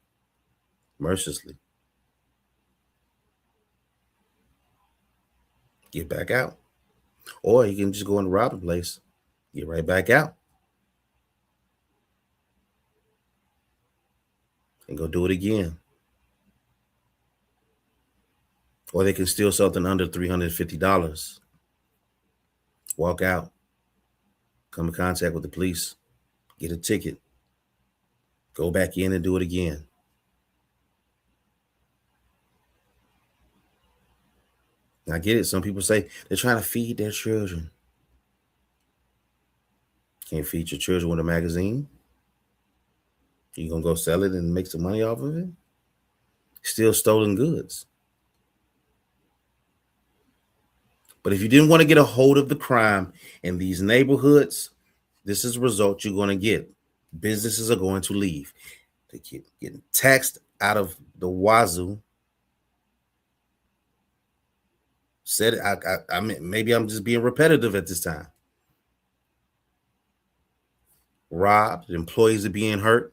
mercilessly. Get back out. Or you can just go and rob a place. Get right back out. And go do it again. Or they can steal something under $350. Walk out. Come in contact with the police. Get a ticket. Go back in and do it again. I get it. Some people say they're trying to feed their children. Can't feed your children with a magazine. You gonna go sell it and make some money off of it? Still stolen goods. But if you didn't want to get a hold of the crime in these neighborhoods, this is the result you're going to get. Businesses are going to leave. They keep getting taxed out of the wazoo. I mean, maybe I'm just being repetitive at this time. Robbed, employees are being hurt,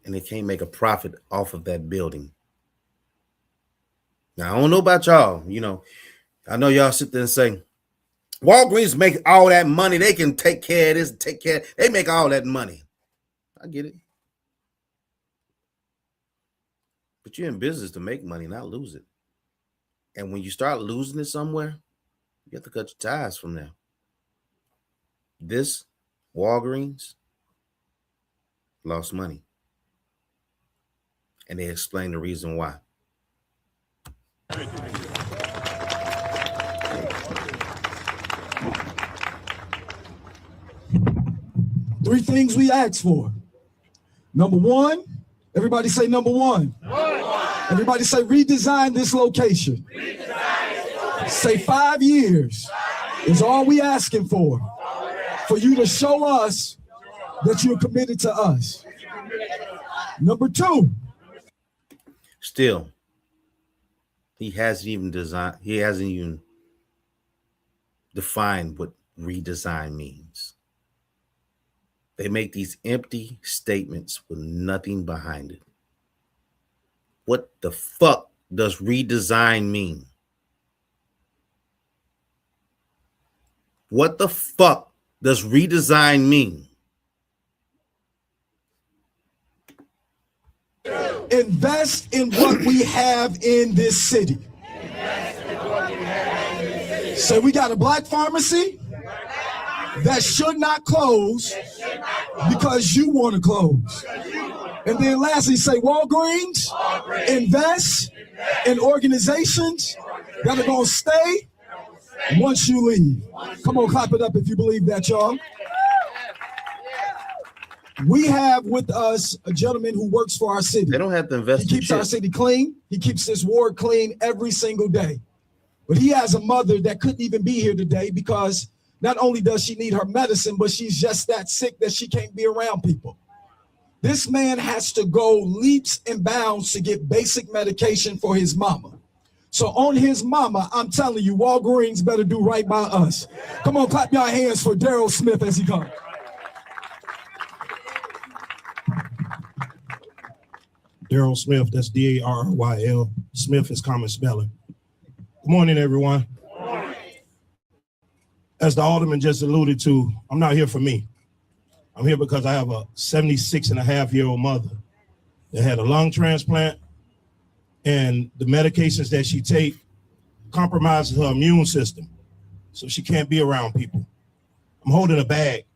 and they can't make a profit off of that building. Now, I don't know about y'all. You know, I know y'all sit there and say, Walgreens make all that money. They can take care of this, take care. They make all that money. I get it. But you're in business to make money, not lose it. And when you start losing it somewhere, you have to cut your ties from there. This Walgreens lost money. And they explain the reason why. Three things we asked for. Number one, everybody say number one. Everybody say redesign this location. Say 5 years is all we asking for you to show us that you're committed to us. Number two. Still, he hasn't even defined what redesign means. They make these empty statements with nothing behind it. What the fuck does redesign mean? What the fuck does redesign mean? Invest in what we have in this city. So we got a black pharmacy that should not close because you want to close. And then lastly, say Walgreens, invest in organizations that are going to stay once you leave. Come on, clap it up if you believe that, y'all. We have with us a gentleman who works for our city. They don't have to invest. He keeps our city clean. He keeps this ward clean every single day. But he has a mother that couldn't even be here today because not only does she need her medicine, but she's just that sick that she can't be around people. This man has to go leaps and bounds to get basic medication for his mama. So on his mama, I'm telling you, Walgreens better do right by us. Come on, clap your hands for Daryl Smith as he comes. Daryl Smith, that's D-A-R-R-Y-L. Smith is common spelling. Good morning, everyone. Good morning. As the alderman just alluded to, I'm not here for me. I'm here because I have a 76-and-a-half-year-old mother that had a lung transplant, and the medications that she takes compromises her immune system, so she can't be around people. I'm holding a bag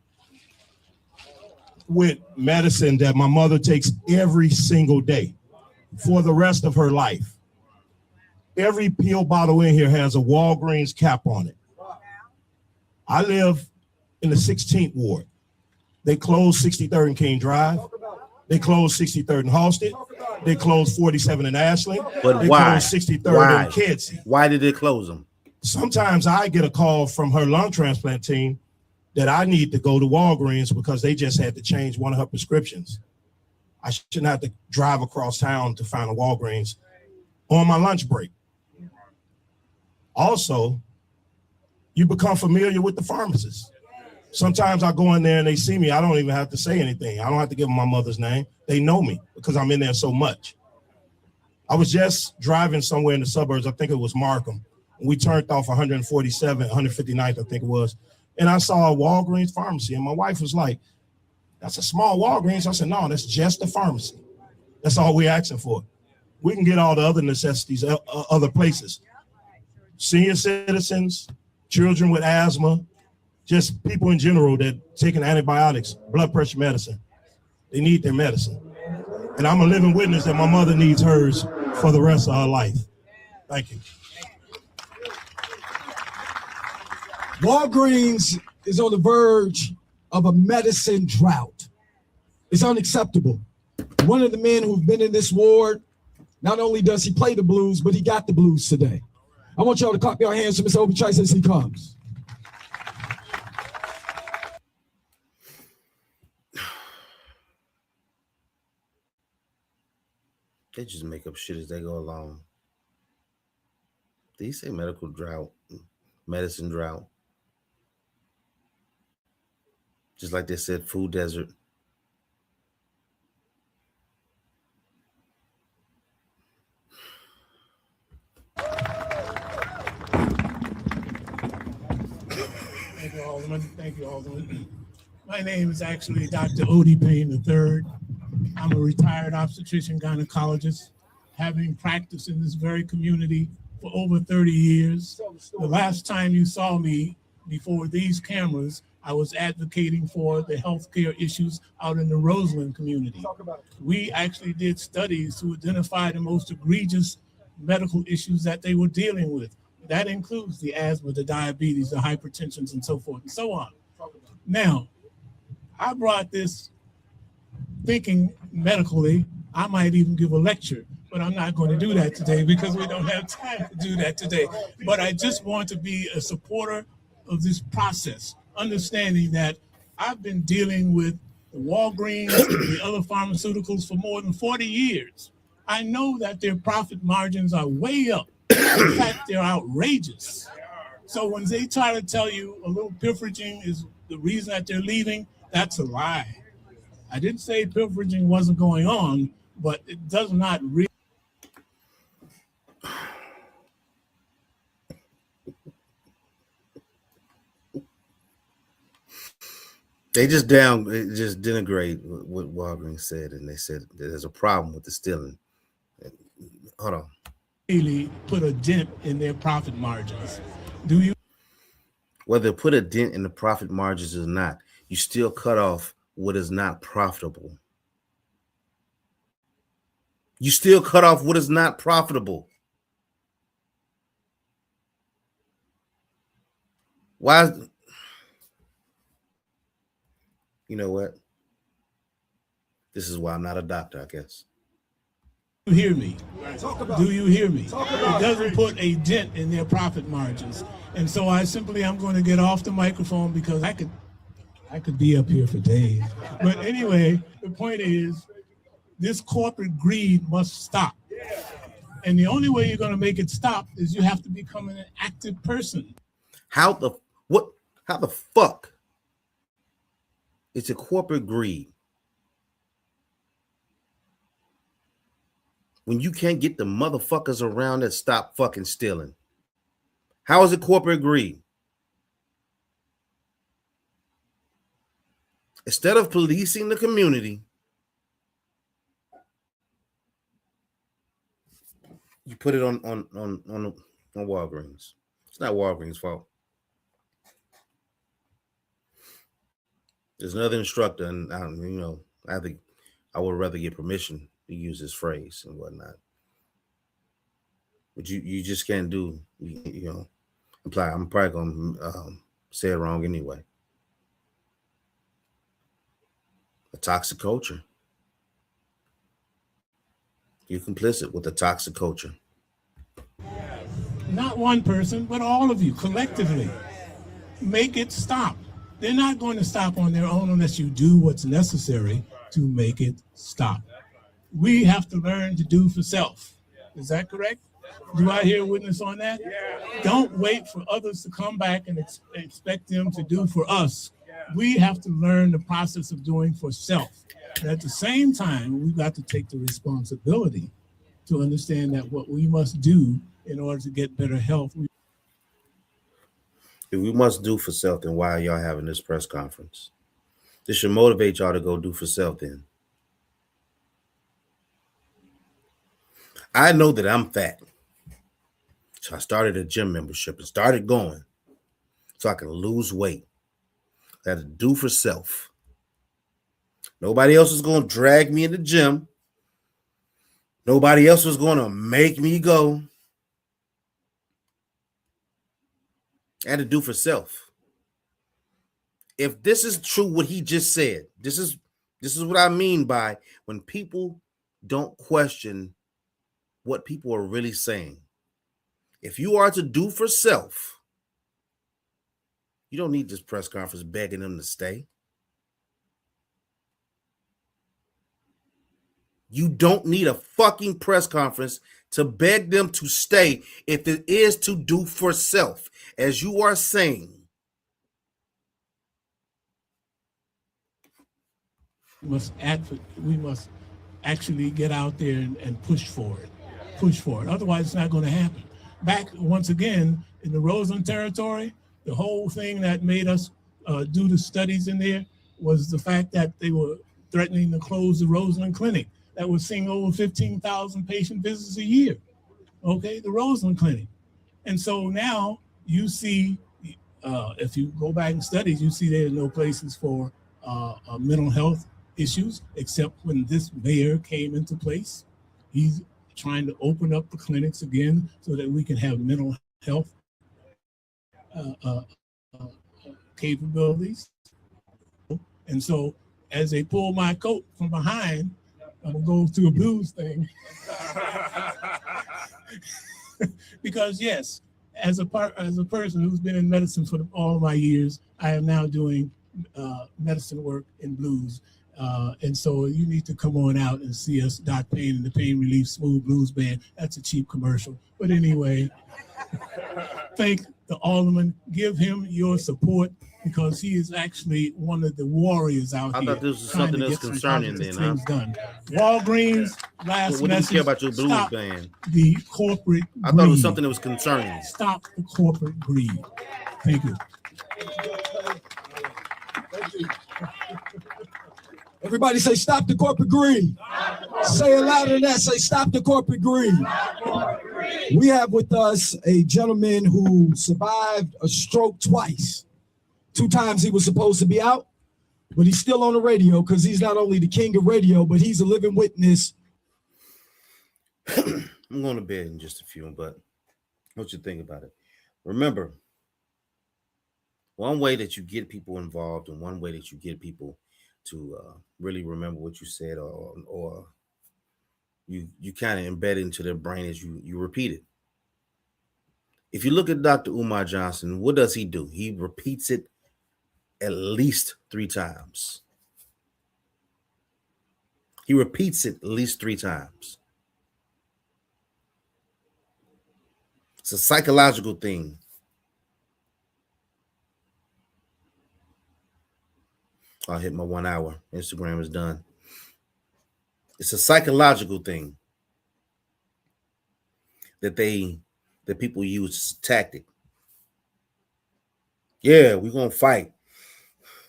with medicine that my mother takes every single day for the rest of her life. Every pill bottle in here has a Walgreens cap on it. I live in the 16th ward. They closed 63rd and King Drive. They closed 63rd and Halsted. They closed 47 in Ashland. But they why? Closed 63rd and Kedzie. Why did they close them? Sometimes I get a call from her lung transplant team that I need to go to Walgreens because they just had to change one of her prescriptions. I shouldn't have to drive across town to find a Walgreens on my lunch break. Also, you become familiar with the pharmacist. Sometimes I go in there and they see me. I don't even have to say anything. I don't have to give them my mother's name. They know me because I'm in there so much. I was just driving somewhere in the suburbs. I think it was Markham. We turned off 147, 159th, I think it was. And I saw a Walgreens pharmacy. And my wife was like, that's a small Walgreens. I said, no, that's just the pharmacy. That's all we're asking for. we can get all the other necessities other places. Senior citizens, children with asthma, just people in general that taking antibiotics, blood pressure medicine. They need their medicine. And I'm a living witness that my mother needs hers for the rest of her life. Thank you. Walgreens is on the verge of a medicine drought. It's unacceptable. One of the men who've been in this ward, not only does he play the blues, but he got the blues today. I want y'all to clap your hands for Mr. Obichai as he comes. They just make up shit as they go along. Did he say medical drought? Medicine drought? Just like they said food desert. Thank you, Alderman. Thank you, Alderman. My name is actually Dr. Odie Payne III. I'm a retired obstetrician gynecologist, having practiced in this very community for over 30 years. The last time you saw me before these cameras, I was advocating for the healthcare issues out in the Roseland community. We actually did studies to identify the most egregious medical issues that they were dealing with. That includes the asthma, the diabetes, the hypertensions, and so forth and so on. Now, I brought this thinking medically. I might even give a lecture, but I'm not going to do that today because we don't have time to do that today. But I just want to be a supporter of this process, understanding that I've been dealing with the Walgreens and the other pharmaceuticals for more than 40 years. I know that their profit margins are way up. In fact, they're outrageous. So when they try to tell you a little pilferaging is the reason that they're leaving, that's a lie. I didn't say pilferaging wasn't going on, but it does not really. They just denigrate what Walgreens said, and they said there's a problem with the stealing. Hold on. Really put a dent in their profit margins. Do you? Whether put a dent in the profit margins or not, you still cut off what is not profitable. You still cut off what is not profitable. Why? You know what? This is why I'm not a doctor, I guess. You hear me? Do you hear me? It doesn't put a dent in their profit margins. And so I'm going to get off the microphone because I could be up here for days. But anyway, the point is this corporate greed must stop. And the only way you're going to make it stop is you have to become an active person. How the fuck? It's a corporate greed. When you can't get the motherfuckers around that stop fucking stealing. How is it corporate greed? Instead of policing the community, you put it on Walgreens. It's not Walgreens' fault. There's another instructor, and I think I would rather get permission to use this phrase and whatnot. But you just can't do, imply. I'm probably gonna say it wrong anyway. A toxic culture. You're complicit with a toxic culture. Not one person, but all of you collectively. Make it stop. They're not going to stop on their own unless you do what's necessary to make it stop. We have to learn to do for self. Is that correct? Do I hear a witness on that? Don't wait for others to come back and expect them to do for us. We have to learn the process of doing for self. And at the same time, we've got to take the responsibility to understand that what we must do in order to get better health. If we must do for self, then why are y'all having this press conference? This should motivate y'all to go do for self then. I know that I'm fat. So I started a gym membership and started going so I can lose weight. I had to do for self. Nobody else was going to drag me in the gym. Nobody else was going to make me go. I had to do for self. If this is true, what he just said, this is what I mean by when people don't question what people are really saying. If you are to do for self, you don't need this press conference begging them to stay. You don't need a fucking press conference to beg them to stay if it is to do for self, as you are saying. We must actually get out there and push for it. Push for it. Otherwise, it's not going to happen. Back once again in the Roseland territory, the whole thing that made us do the studies in there was the fact that they were threatening to close the Roseland Clinic that was seeing over 15,000 patient visits a year. Okay, the Roseland Clinic. And so now you see, if you go back and studies, you see there are no places for mental health issues, except when this mayor came into place. He's trying to open up the clinics again so that we can have mental health capabilities. And so as they pull my coat from behind, I'm gonna go through a blues thing. Because yes, as a person who's been in medicine for all my years, I am now doing medicine work in blues. And so you need to come on out and see us, Doc Payne and the Pain Relief Smooth Blues Band. That's a cheap commercial. But anyway, thank the alderman. Give him your support because he is actually one of the warriors out here. I thought this was something that's concerning then, huh? Done. Walgreens, last what message. Do you care about your blues Stop band? The corporate I thought it was something that was concerning. Stop the corporate greed. Thank you. Everybody say, stop the corporate greed. Say it louder than that. Say, stop the corporate greed. We have with us a gentleman who survived a stroke twice. 2 times he was supposed to be out, but he's still on the radio because he's not only the king of radio, but he's a living witness. I'm going to bed in just a few, but what you think about it? Remember, one way that you get people involved and one way that you get people to really remember what you said or you kind of embed it into their brain as you repeat it. If you look at Dr. Umar Johnson, what does he do? He repeats it at least 3 times. He repeats it at least 3 times. It's a psychological thing. I'll hit my 1 hour. Instagram is done. It's a psychological thing that people use as a tactic. Yeah, we're gonna fight.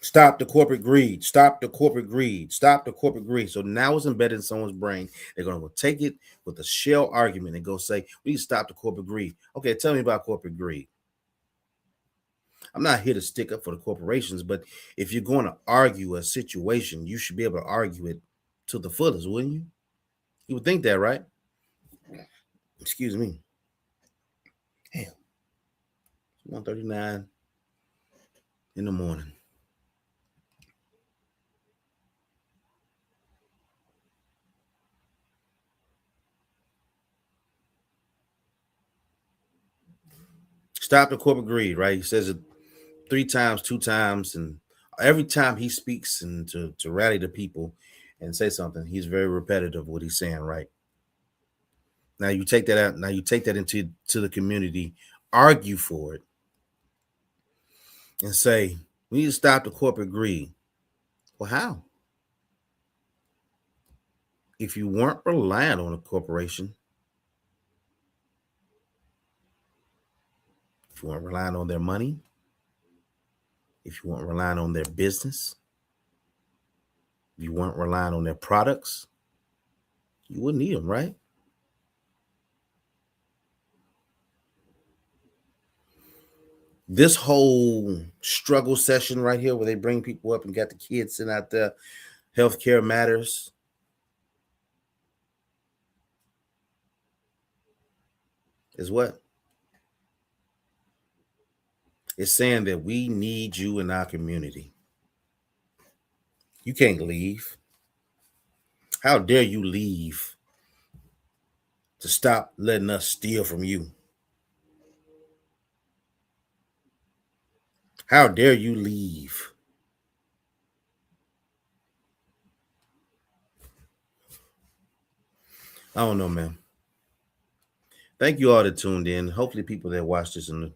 Stop the corporate greed. Stop the corporate greed. Stop the corporate greed. So now it's embedded in someone's brain. They're gonna go take it with a shell argument and go say, we need to stop the corporate greed. Okay, tell me about corporate greed. I'm not here to stick up for the corporations, but if you're going to argue a situation, you should be able to argue it to the fullest, wouldn't you? You would think that, right? Excuse me. Hell, 1:39 in the morning. Stop the corporate greed, right? He says it 3 times, 2 times, and every time he speaks and to rally the people and say something, he's very repetitive what he's saying, right? Now you take that out. Now you take that into the community, argue for it, and say we need to stop the corporate greed. Well, how? If you weren't relying on a corporation, if you weren't relying on their money, if you weren't relying on their business, if you weren't relying on their products, you wouldn't need them, right? This whole struggle session right here, where they bring people up and got the kids sitting out there, healthcare matters. Is what? It's saying that we need you in our community. You can't leave. How dare you leave to stop letting us steal from you? How dare you leave? I don't know, man. Thank you all that tuned in. Hopefully, people that watch this in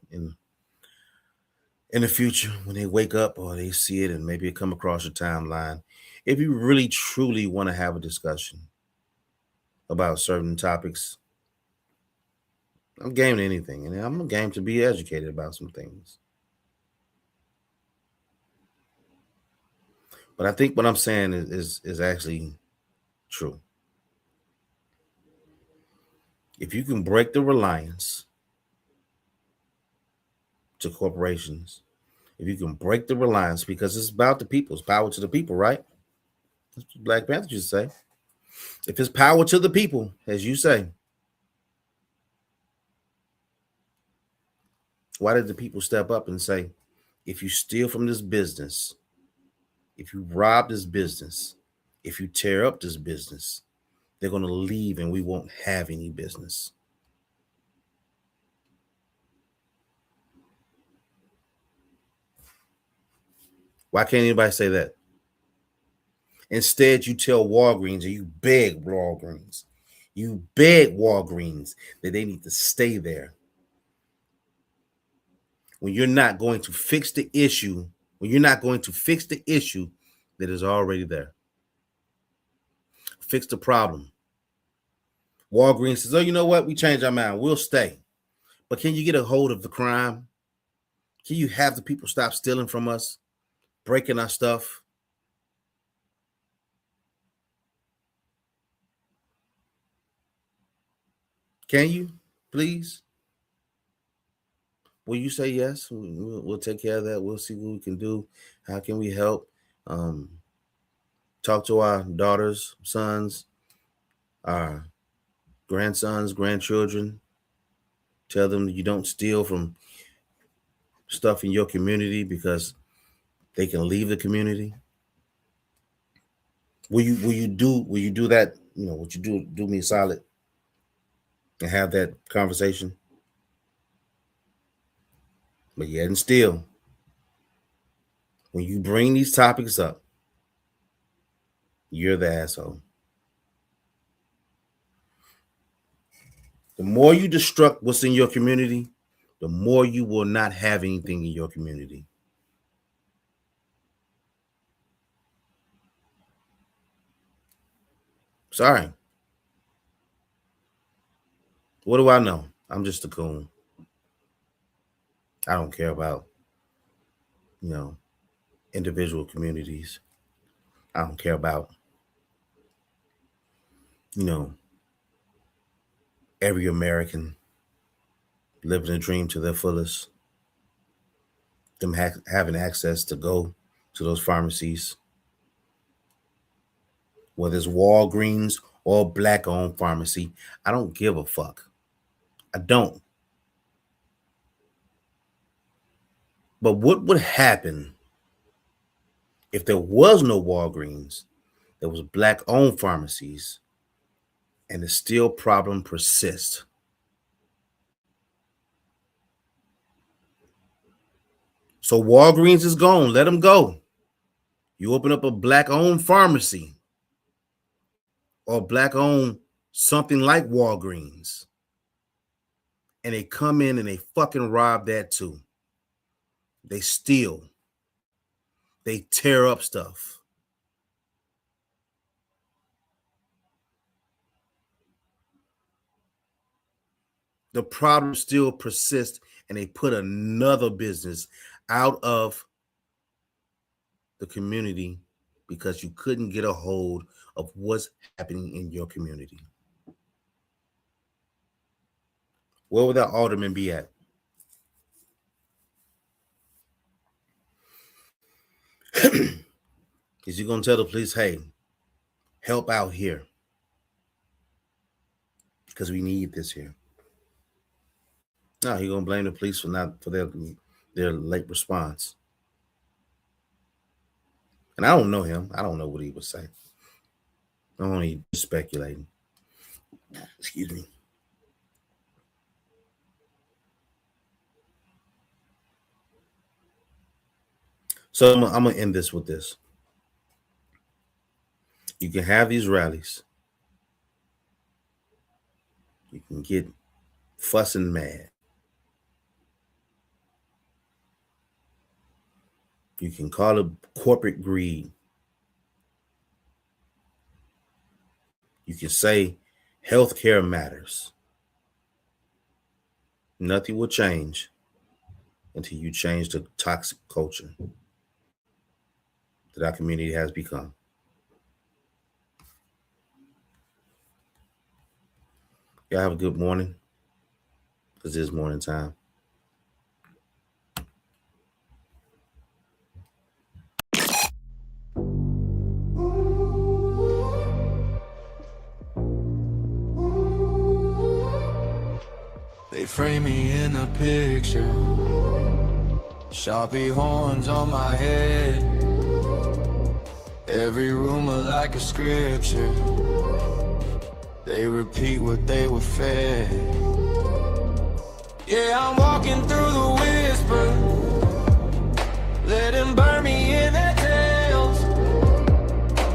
the future, when they wake up or they see it and maybe it come across your timeline, if you really truly want to have a discussion about certain topics, I'm game to anything, and I'm game to be educated about some things. But I think what I'm saying is actually true. If you can break the reliance to corporations, if you can break the reliance, because it's about the people, it's power to the people, right? That's what Black Panther used to say. If it's power to the people, as you say, why did the people step up and say, if you steal from this business, if you rob this business, if you tear up this business, they're going to leave and we won't have any business? Why can't anybody say that? Instead, you tell Walgreens, or you beg Walgreens that they need to stay there. When you're not going to fix the issue, that is already there. Fix the problem. Walgreens says, oh, you know what? We changed our mind. We'll stay. But can you get a hold of the crime? Can you have the people stop stealing from us, breaking our stuff? Can you, please? Will you say yes? We'll take care of that. We'll see what we can do. How can we help? Talk to our daughters, sons, our grandsons, grandchildren. Tell them you don't steal from stuff in your community because they can leave the community. Will you do that? You know, would you do me a solid and have that conversation? But yet and still, when you bring these topics up, you're the asshole. The more you destruct what's in your community, the more you will not have anything in your community. Sorry. What do I know? I'm just a coon. I don't care about, individual communities. I don't care about, every American living a dream to their fullest. Them having access to go to those pharmacies, whether it's Walgreens or Black-owned pharmacy. I don't give a fuck. I don't. But what would happen if there was no Walgreens, there was Black-owned pharmacies, and the steal problem persists? So Walgreens is gone. Let them go. You open up a Black-owned pharmacy or Black-owned something like Walgreens, and they come in and they fucking rob that too. They steal. They tear up stuff. The problem still persists, and they put another business out of the community because you couldn't get a hold of what's happening in your community. Where would that alderman be at? Is you gonna tell the police, hey, help out here? Because we need this here. No, he gonna blame the police for their late response. And I don't know him. I don't know what he would say. I'm only speculating. Excuse me. So I'm gonna end this with this. You can have these rallies. You can get fussing mad. You can call it corporate greed. You can say healthcare matters. Nothing will change until you change the toxic culture that our community has become. Y'all have a good morning, because it's morning time. They frame me in a picture, Sharpie horns on my head, every rumor like a scripture. They repeat what they were fed. Yeah, I'm walking through the whisper, let them burn me in their tails.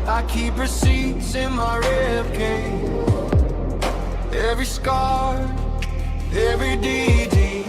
I keep receipts in my ribcage, every scar, every DD.